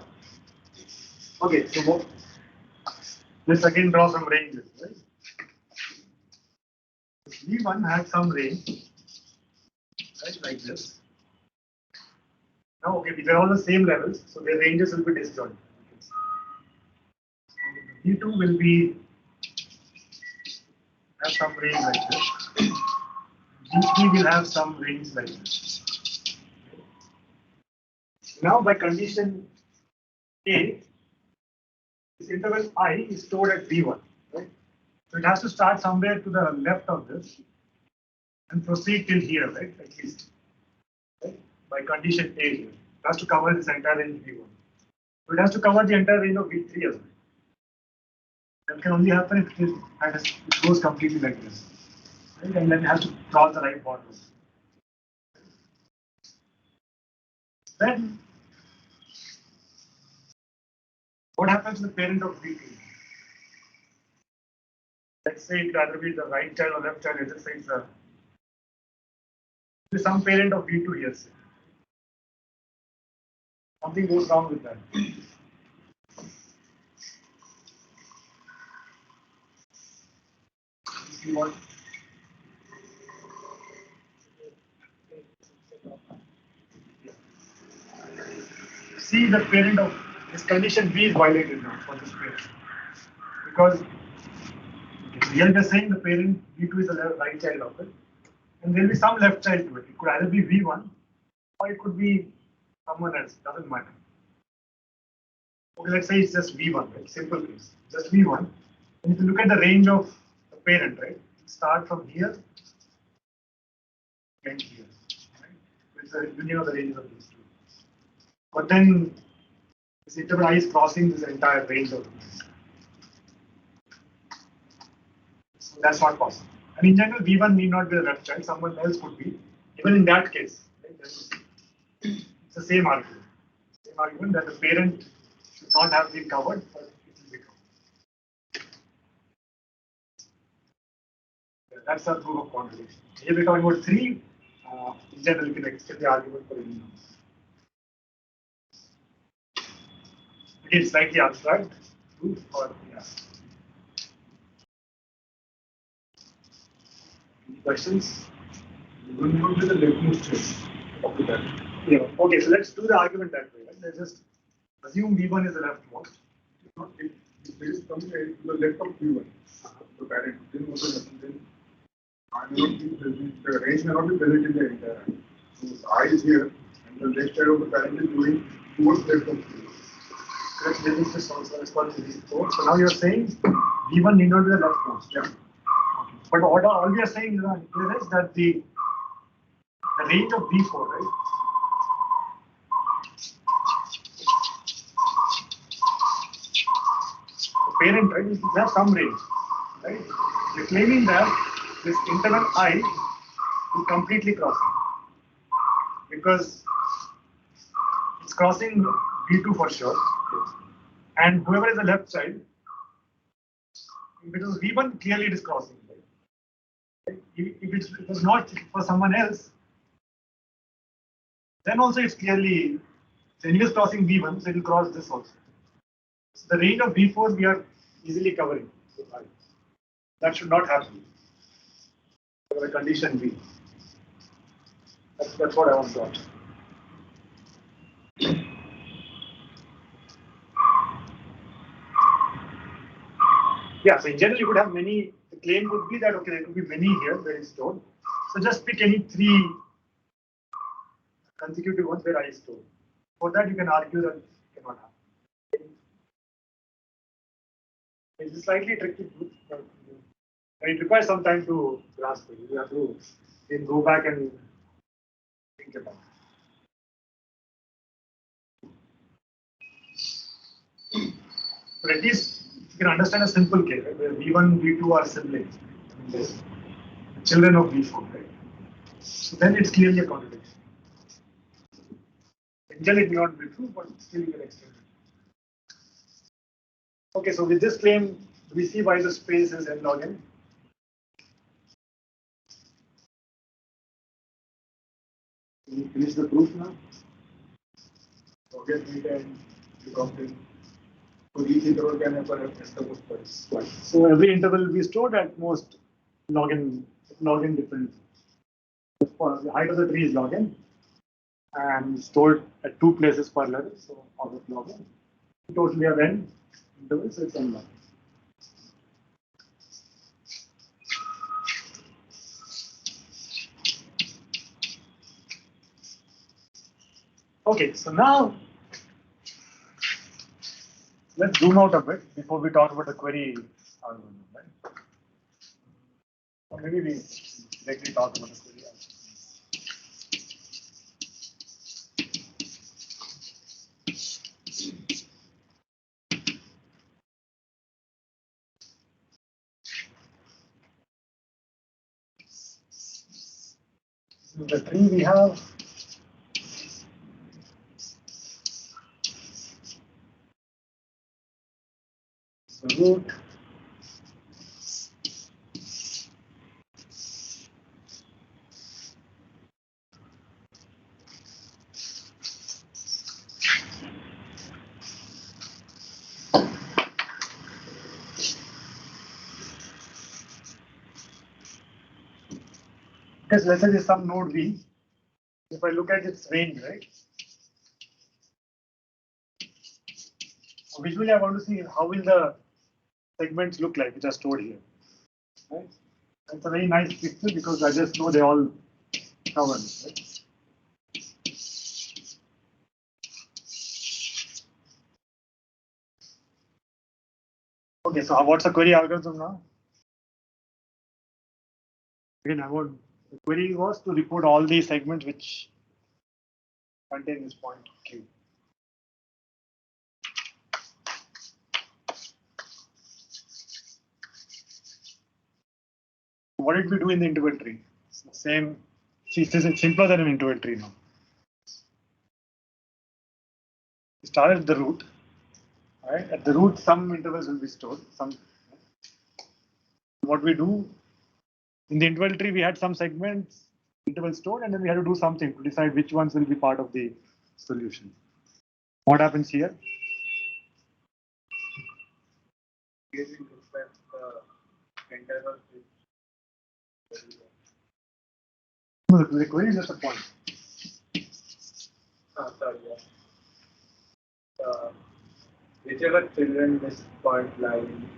Okay, so let's again draw some ranges, right? V1 has some range, right, like this. Now, okay, these are all the same levels, so their ranges will be disjoint. V2 will be have some range like this. V3 will have some range like this. Now, by condition A, this interval I is stored at V1, right? So it has to start somewhere to the left of this and proceed till here, right? At least, right? By condition A here. It has to cover this entire range V1. So it has to cover the entire range of V3 as well. That can only happen if it goes completely like this. Right? And then it has to cross the right borders. Then, what happens to the parent of V2? Let's say it could either be the right child or left child, let's say it's some parent of V2 here. Say. Something goes wrong with that. If you want see the parent of this condition B is violated now for this parent. Because here we are saying the parent V2 is the right child of it, and there will be some left child to it. It could either be V1 or it could be someone else, doesn't matter. Okay, let's say it's just V1, right? Simple case, just V1. And if you look at the range of the parent, right? Start from here end here, right? With the union of the ranges of these two. But then this interval I is crossing this entire range of domains. So that's not possible. And in general, V1 need not be the left child, someone else could be. Even in that case, right, it's the same argument. Same argument that the parent should not have been covered, but it will be covered. Yeah, that's a proof of contradiction. Here we're talking about 3. In general, you can extend the argument for any number. Again, slightly abstract proof, or yeah. Any questions? You will not be the leftmost child of the parent. Yeah. Okay, so let's do the argument that way. Right? Let's just assume V1 is the leftmost. If there is something to the left of V1, the parent, then what will happen then? I may not be present, the range may not be present in the entire eye. So I is here, and the left side of the parent is going towards left of V1. Correct. This is just also response to these 4. So now you're saying V1 need not be the leftmost. Yeah. Okay. But all we are saying here is that the range of V4, right? The parent, right? It has some range, right? We're claiming that this interval I is completely crossing because it's crossing V2 for sure. And whoever is the left child, because V1 clearly it is crossing. Right? If it was not for someone else, then also it's clearly, then it is crossing V1, so it will cross this also. So the range of V4 we are easily covering. That should not happen. For a condition V. That's what I want to ask. Yeah, so in general you could have many, the claim would be that okay, there could be many here where it's stored. So just pick any 3 consecutive ones where I is stored. For that you can argue that it cannot happen. It's slightly tricky, but it requires some time to grasp it. You have to then go back and think about it. But at least you can understand a simple case, right, where V1, V2 are siblings, children of V4, right? So then it's clearly a contradiction. In general, it may not be true, but still you can extend it. Okay, so with this claim, do we see why the space is n log n? Can you finish the proof now? Okay, we can obtain. So each interval can have perhaps twice. So every interval will be stored at most log n different. The height of the tree is log n and stored at 2 places per level, so out of log n. Total we have n intervals, so it's n log n. Okay, so now let's zoom out a bit before we talk about the query algorithm, right? Or maybe we directly talk about the query algorithm. So the tree we have the root, because let's say there's some node V. If I look at its range, right? So visually, I want to see how will the segments look like which are stored here. Right? That's a very nice picture because I just know they all cover it. Right? Okay, so what's the query algorithm now? Again, I won't The query was to report all the segments which contain this point Q. What did we do in the interval tree? It's the same. See, it's simpler than an interval tree now. We started at the root. Right? At the root, some intervals will be stored. What we do in the interval tree, we had some segments, intervals stored, and then we had to do something to decide which ones will be part of the solution. What happens here? Here we look at the interval. No, the query is just a point. Sorry, yeah. Whichever children this point lie in.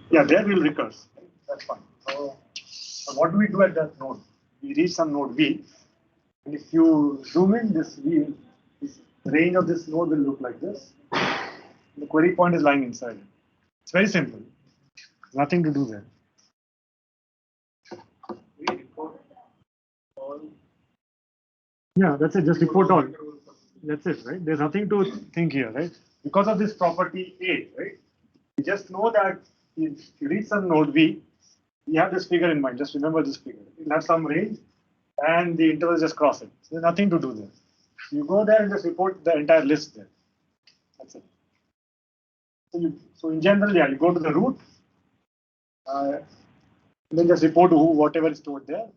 Yeah, there will recurse. That's fine. So what do we do at that node? We reach some node V, and if you zoom in, this V, this range of this node will look like this. The query point is lying inside it. It's very simple. Nothing to do there. We report all. Yeah, that's it. Just report all. That's it, right? There's nothing to think here, right? Because of this property A, right? You just know that if you reach some node V, you have this figure in mind. Just remember this figure. You'll have some range, and the intervals just cross it. So there's nothing to do there. You go there and just report the entire list there. That's it. So in general, yeah, you go to the root, and then just report whatever is stored there.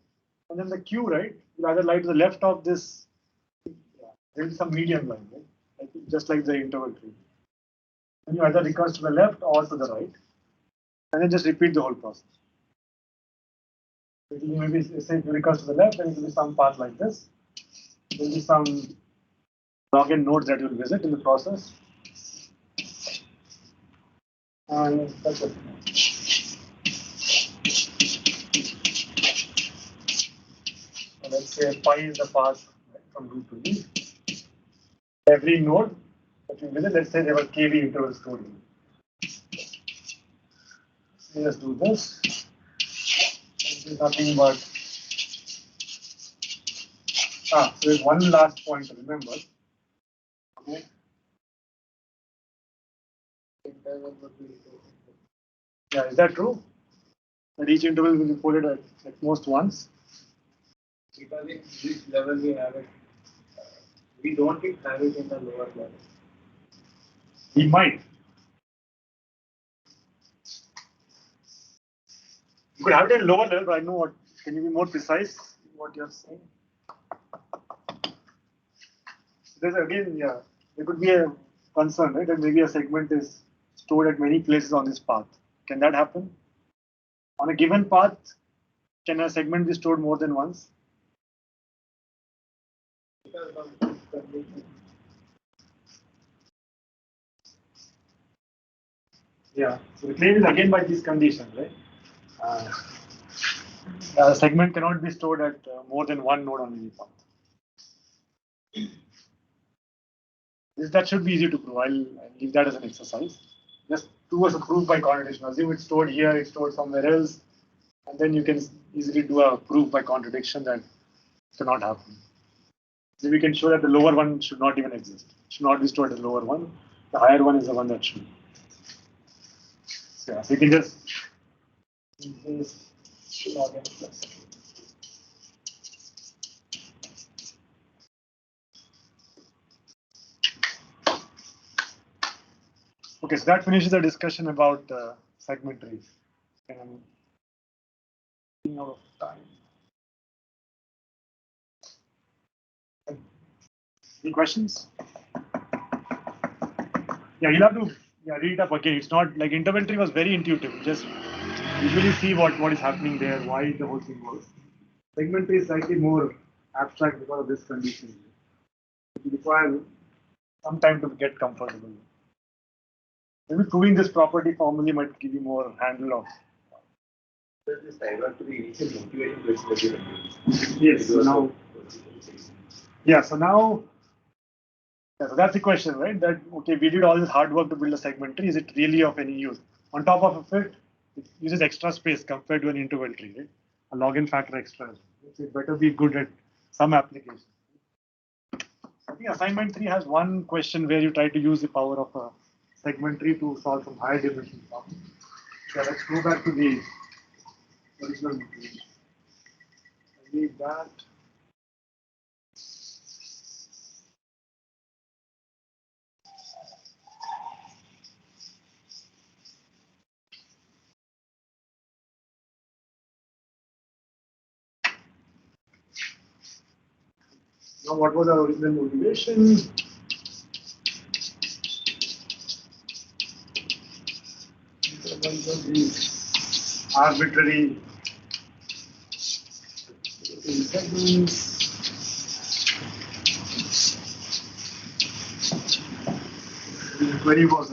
And then the queue, right? You either lie to the left of this. Yeah, there is some medium line, right? Just like the interval tree. And you either recurse to the left or to the right, and then just repeat the whole process. It will maybe say if you recurse to the left, then it will be some path like this. There will be some login nodes that you will visit in the process. And that's it. So let's say pi is the path from root to V. Every node that you visit, let's say there were KV intervals stored in. So let's do this. This is nothing but so there's one last point to remember. Okay. Yeah, is that true? That each interval will be reported at most once. Because in this level we have it. We don't have it in the lower level. We might. You could have it in lower level, but I know what. Can you be more precise in what you're saying? There's again, yeah, there could be a concern, right? That maybe a segment is stored at many places on this path. Can that happen? On a given path, can a segment be stored more than once? Because of this condition. Yeah. So the claim is again by this condition, right? A segment cannot be stored at more than one node on any path. That should be easy to prove. I'll leave that as an exercise. Just do a proof by contradiction. Assume it's stored here, it's stored somewhere else, and then you can easily do a proof by contradiction that cannot happen. So we can show that the lower one should not even exist. It should not be stored at the lower one. The higher one is the one that should. So, yeah, so you can just use this log n plus. Okay, so that finishes the discussion about segment trees. And I'm running out of time. Any questions? Yeah, you'll have to read it up again. It's not like interval tree was very intuitive. You just usually see what is happening there, why the whole thing works. Segment tree is slightly more abstract because of this condition. It requires some time to get comfortable. Maybe proving this property formally might give you more handle of. This divert to the initial motivation question that you mentioned. Yes. So now, so now, so that's the question, right? That okay, we did all this hard work to build a segment tree. Is it really of any use? On top of it, it uses extra space compared to an interval tree, right? A log n factor extra. It better be good at some application. I think assignment 3 has one question where you try to use the power of a segment tree to solve some higher dimension problem. So let's go back to the original motivation. Leave that. Now, what was our original motivation? These arbitrary segments. The query was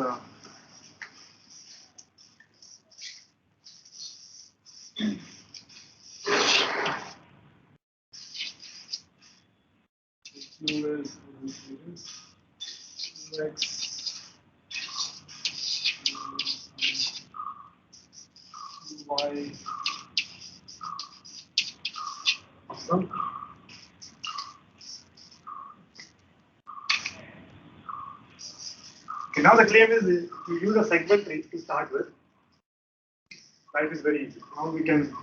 y. Awesome. Okay, now the claim is to use a segment tree to start with. That is very easy. Now we can,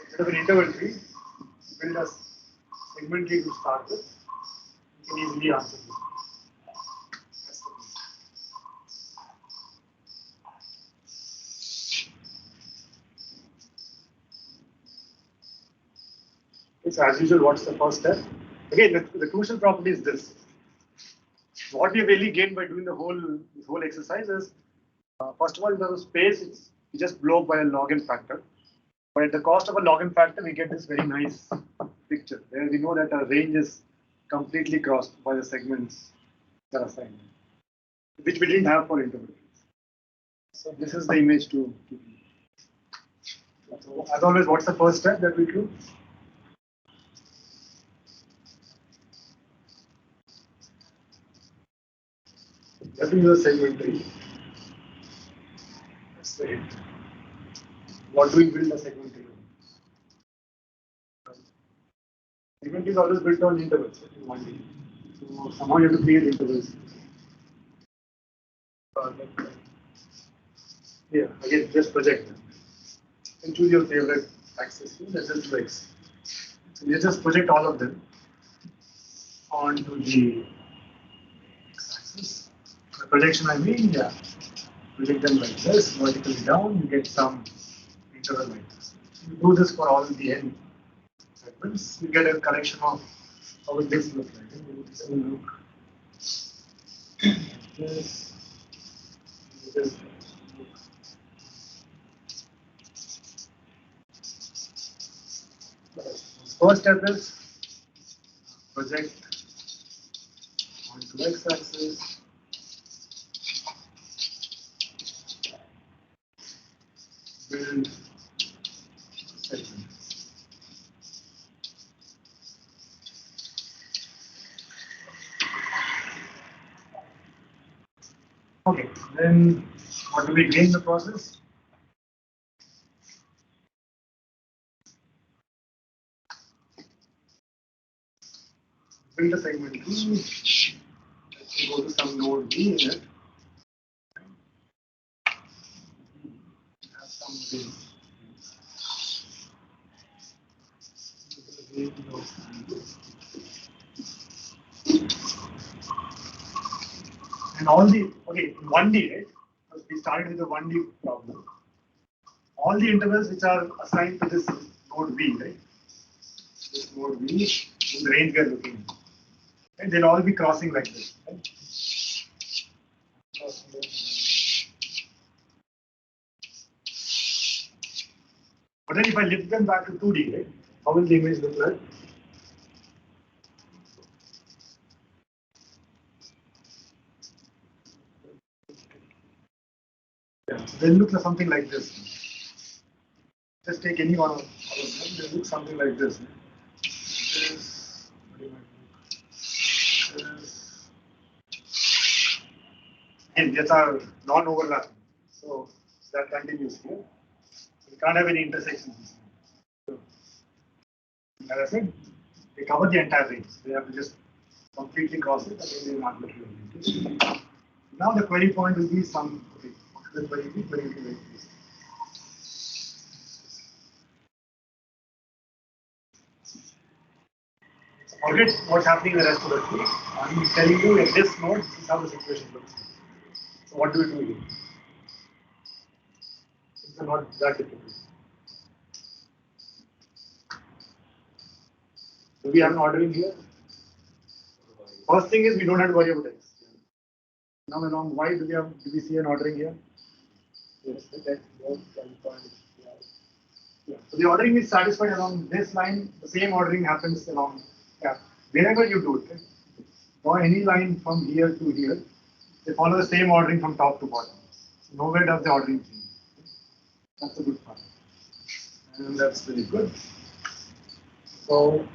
instead of an interval tree, build a segment tree to start with. We can easily answer this. That's the case. Okay, so as usual, what's the first step? Again, the crucial property is this. What we really gain by doing this whole exercise is, first of all, in terms of space, we just blow up by a log n factor. But at the cost of a log n factor, we get this very nice picture where we know that our range is completely crossed by the segments that are assigned, which we didn't have for interval trees. So this is the image to so as always, what's the first step that we do? Let me use a segment tree. That's the hit. What do we build a segment tree on? Segment is always built on intervals in 1D. So somehow you have to create intervals. Yeah, again, just project them. And choose your favorite axis. Let's just do X. So you just project all of them onto the X axis. The projection I mean, yeah. Project them like this, vertically down, you get some interval like this. You do this for all the n segments, you get a collection of how this looks like. This will look like this. This first step is project onto X axis. Build segment. Okay, then what do we gain in the process? Build a segment tree. Let's go to some node B in it. Have some and all the, okay, in 1D, right? We started with a 1D problem. All the intervals which are assigned to this node V, right? This node V, in the range we are looking at. And they'll all be crossing like this, right? But then if I lift them back to 2D, right? How will the image look like? Yeah, they'll look like something like this. Just take any one of them, they'll look something like this. This, and these are non-overlapping. So that continues here. We can't have any intersections. As I said, they cover the entire range. They have to just completely cross it and then they are arbitrary orientation. Now the query point will be some, okay, what should the query be? Query will be like this. Forget what's happening in the rest of the tree. I'm telling you at this node, this is how the situation looks. So what do we do here? It's not that difficult. Do we have an ordering here? First thing is we don't have to worry about X. Now along Y, do we see an ordering here? Yes, that's both points. Yeah. So the ordering is satisfied along this line. The same ordering happens along, yeah, wherever you do it. Right? Draw any line from here to here. They follow the same ordering from top to bottom. So nowhere does the ordering change. That's a good part. And that's really good. So,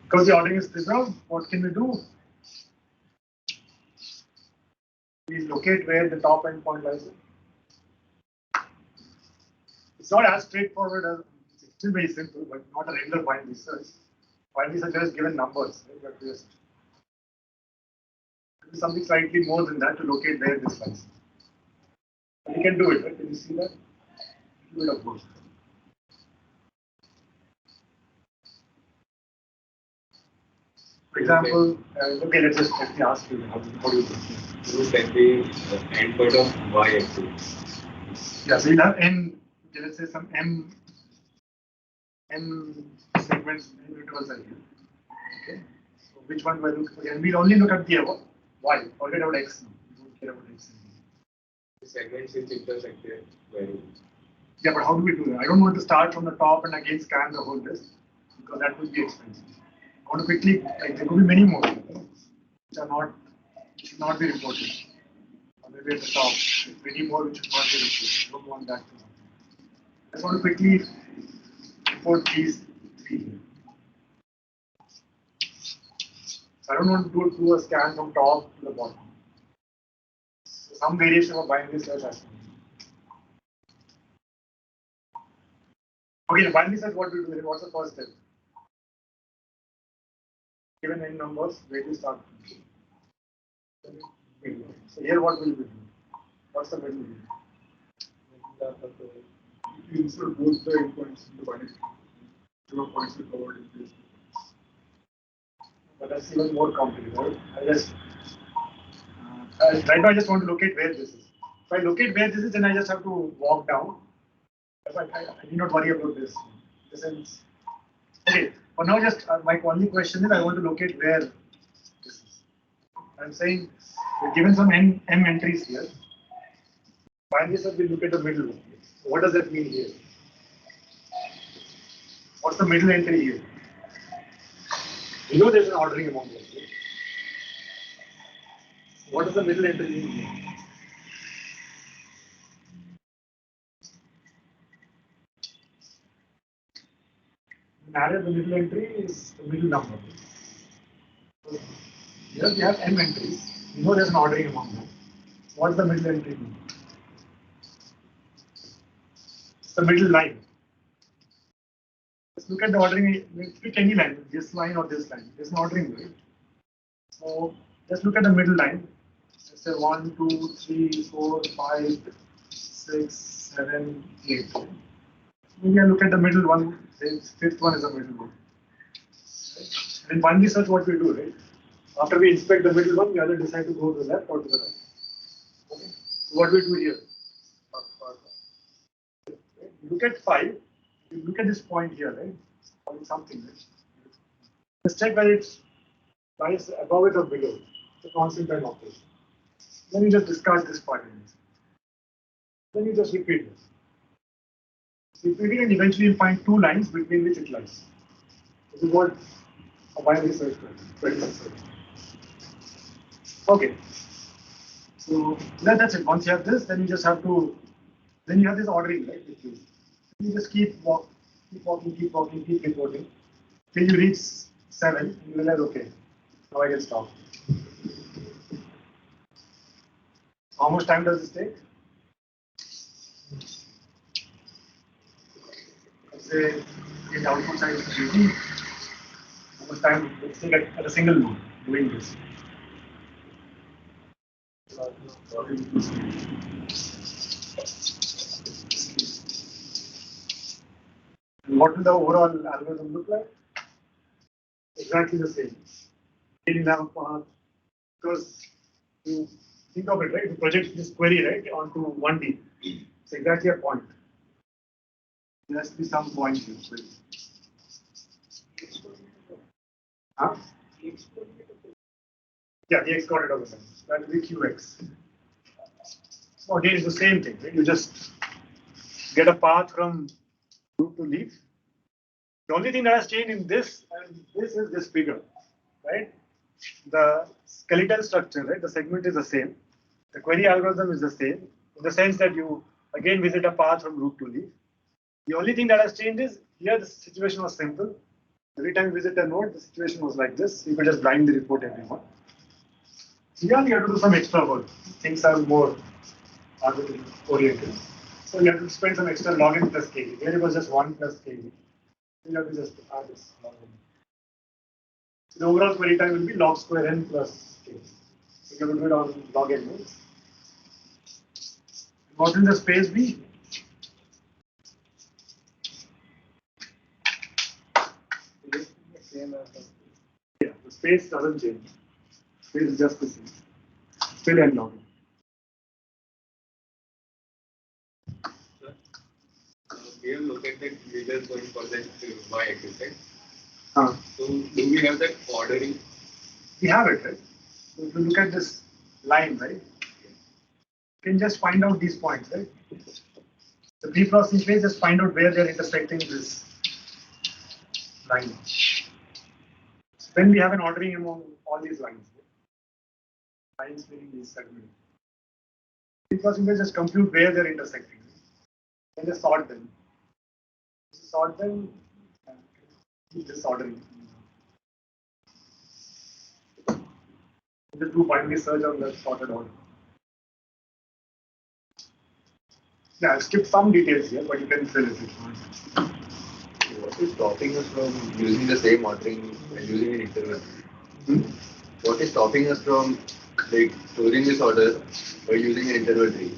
because the ordering is preserved, what can we do? We locate where the top end point lies. It's not as straightforward as, it's still very simple, but not a regular binary search. Binary search is given numbers, right? But just something slightly more than that to locate where this lies. And we can do it, right? Can you see that? Do it, of course. For example, okay, let me ask you, how do you do it? You can be endpoint of y axis. Yeah, so you'll have n, okay, let's say some m segments, n intervals are here. Okay, so which one will look again? We'll only look at the y, forget about x now. We don't care about x anymore. The segments is intersected variables. Yeah, but how do we do that? I don't want to start from the top and again scan the whole list because that would be expensive. I want to quickly, like there could be many more which are not, should not be reported. Or maybe at the top, many more which should not be reported. I don't want that to happen. I just want to quickly report these three here. So I don't want to do a scan from top to the bottom. So some variation of binary search has to be. Okay, the binary search, what we do? What's the first step? Given n numbers, where do you start? So here, what will we do? What's the middle? You insert both the endpoints in the binary. Zero points are covered in this. But that's even more complicated. Right now, I just want to locate where this is. If I locate where this is, then I just have to walk down. I need not worry about this. Okay, for now, just my only question is I want to locate where this is. I'm saying we're given some m entries here. Finally, sir, we look at the middle one. What does that mean here? What's the middle entry here? You know there's an ordering among them. Right? What does the middle entry mean here? In array, the middle entry is the middle number. So here we have m entries. You know there's an ordering among them. What's the middle entry mean? It's the middle line. Let's look at the ordering. Let's pick any line, this line or this line. There's an ordering, right? So let's look at the middle line. Let's say 1, 2, 3, 4, 5, 6, 7, 8. Maybe I look at the middle one. The fifth one is the middle one. Right? And in binary search, what we do, right? After we inspect the middle one, we either decide to go to the left or to the right. Okay. So what we do here? You look at 5. You look at this point here, right? Or something, right? Let's check whether it's lies above it or below. It's a constant time operation. Then you just discard this part. Then you just repeat this. Repeat it and eventually you find two lines between which it lies. This is what a binary search does. Okay. So that's it. Once you have this, then you just have to, then you have this ordering, right? You just keep walking, keep reporting till you reach 7 and you realize, okay, now I can stop. How much time does this take? Let's say the output side of the GPU. How much time it will take at a single node doing this. And what will the overall algorithm look like? Exactly the same. You have a path because you think of it, right? You project this query right onto 1D. It's exactly a point. There has to be some point here. Huh? Yeah, the x coordinate of the line. That will be qx. So again, it's the same thing, right? You just get a path from root to leaf. The only thing that has changed in this and this is this figure, right? The skeletal structure, right? The segment is the same. The query algorithm is the same in the sense that you again visit a path from root to leaf. The only thing that has changed is here the situation was simple. Every time you visit a node, the situation was like this. You could just blindly report everyone. Here you have to do some extra work. Things are more algorithm oriented. So you have to spend some extra login plus kb. Here it was just 1 plus kb. You have to just add this login. So the overall query time will be log square n plus k. So you have to do it on log n nodes. What will the space be? Yeah, the space doesn't change. Space is just the same. Still n log n. We have located leaders going for that y-axis, right? Huh. So do we have that ordering? We have it, right? So if you look at this line, right? You can just find out these points, right? The pre-processing phase just find out where they're intersecting this line. So then we have an ordering among all these lines. Right? Lines meaning these segments. Pre-processing phase just compute where they're intersecting. And just sort them. Sort them. Keep this ordering. Just do binary search on the sorted order. Yeah, I'll skip some details here, but you can fill it if you want. What is stopping us from using the same ordering and using an interval? What is stopping us from like storing this order by using an interval tree?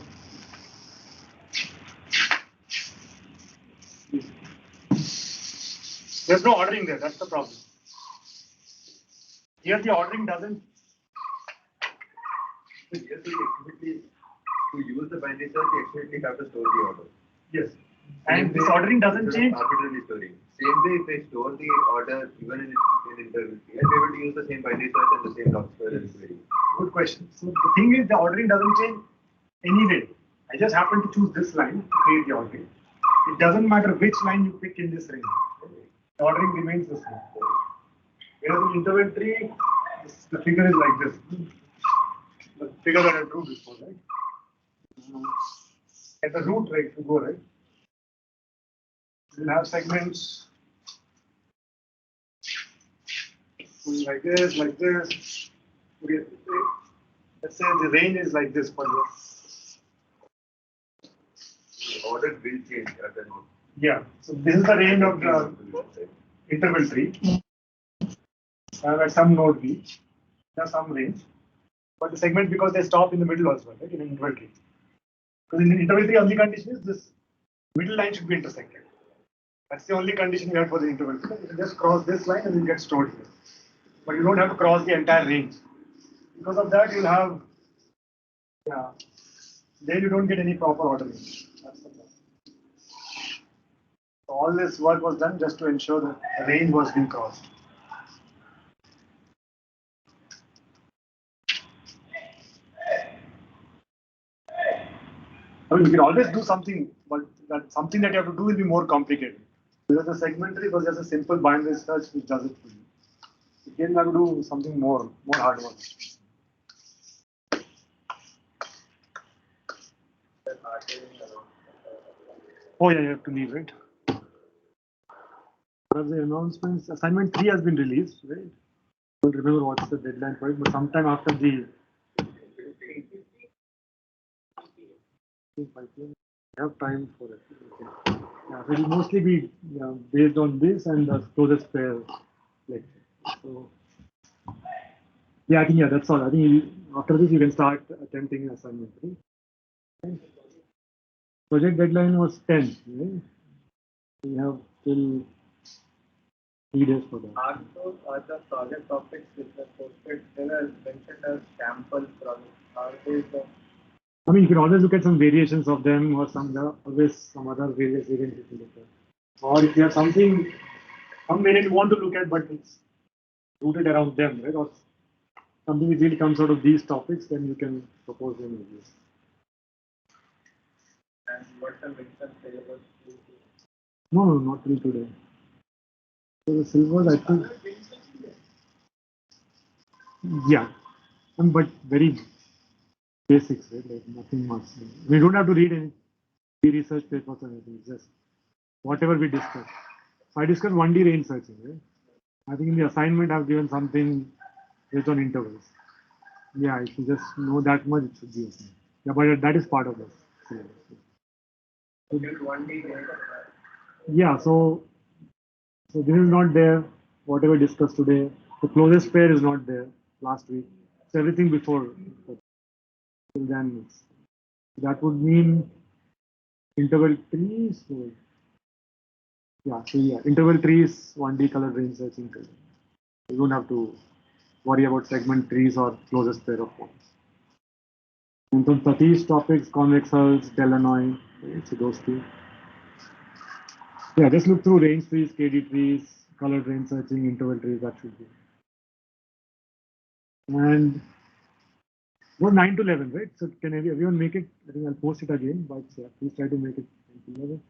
There's no ordering there, that's the problem. Here the ordering doesn't. So here to use the binary search, you explicitly have to store the order. Yes. And this ordering doesn't change. Arbitrarily storing. Same way, if I store the order even in interval tree, I'll be able to use the same binary search and the same log square and query. Good question. So the thing is, the ordering doesn't change anyway. I just happen to choose this line to create the ordering. It doesn't matter which line you pick in this range. The ordering remains the same. Whereas in interval tree, the figure is like this. The figure that I drew before, right? At the root, right, if you go right, you'll have segments going like this, like this. Okay. Let's say the range is like this for this. The order will change at the node. Yeah. So this is the range of the interval tree. At some node V, there's some range. But the segment, because they stop in the middle also, right, in an interval tree. Because in the interval tree, only condition is this middle line should be intersected. That's the only condition you have for the interval tree. You can just cross this line and you get stored here. But you don't have to cross the entire range. Because of that, you'll have, then you don't get any proper ordering. That's the problem. So all this work was done just to ensure that the range was being crossed. I mean, you can always do something, but that something that you have to do will be more complicated. Because the segment tree was just a simple binary search which does it for you. Again, you have to do something more hard work. Oh yeah, you have to leave, right? What are the announcements? Assignment 3 has been released, right? I don't remember what's the deadline for it, but sometime after the we have time for it. Okay. Yeah, it will mostly be yeah, based on this and the closest pair lecture. So yeah, I think that's all. I think after this you can start attempting assignment 3. Okay. Project deadline was 10. Right? We have till 3 days for that. Are the project topics which are posted, they were mentioned as sample projects. Are they the I mean, you can always look at some variations of them or always some other various variants you can look at. Or if you have some variant you want to look at, but it's rooted around them, right? Or something which really comes out of these topics, then you can propose them with this. and what the mentioned syllabus? No, not till today. So the syllabus, I think, yeah, but very basics, right? Like nothing much. We don't have to read any research papers or anything. It's just whatever we discuss. So I discussed 1D range searching, right? I think in the assignment I've given something based on intervals. Yeah, if you just know that much, it should be okay. Yeah, but that is part of the syllabus. Till 1D Yeah, so this is not there. Whatever discussed today, the closest pair is not there last week. So everything before till then, that would mean interval 3. So yeah, interval 3 is 1D colored range searching. You don't have to worry about segment trees or closest pair of points. And from Satish topics, convex hulls, Delanoy, so those two. Yeah, just look through range trees, KD trees, colored range searching, interval trees, that should be. And what 9 to 11, right? So can everyone make it? I think I'll post it again, but please try to make it 9 to 11.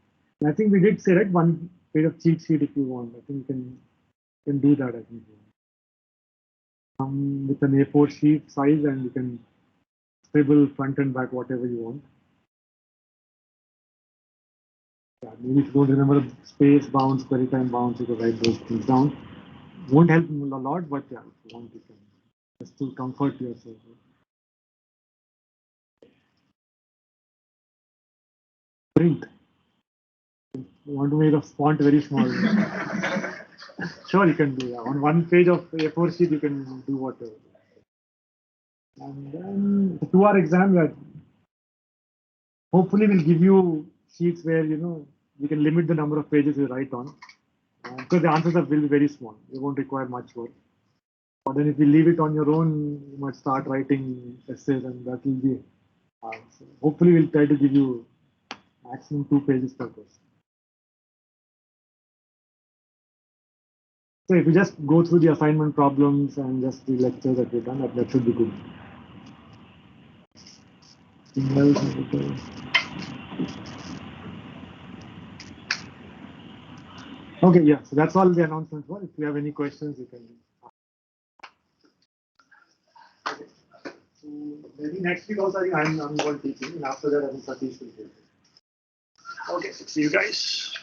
And I think we did say, right, one page of cheat sheet if you want. I think you can do that, I think. With an A4 sheet size and you can scribble front and back whatever you want. Yeah, maybe if you don't remember space bounds, query time bounds, you can write those things down. Won't help a lot, but yeah, if you want, you can just to comfort yourself. Print. You want to make the font very small. Sure, you can do that. On one page of A4 sheet, you can do whatever. And then the 2-hour exam, yeah, hopefully will give you sheets where you can limit the number of pages you write on. Because the answers will be very small. They won't require much work. But then if you leave it on your own, you might start writing essays and that will be hard. So hopefully we'll try to give you maximum 2 pages per question. So if you just go through the assignment problems and just the lectures that we've done, that should be good. Okay, yeah, so that's all the announcements were. If you have any questions, you can ask. Okay. So maybe next week also I think I'm going teaching, and after that I think Satish will take it. Okay, see you guys.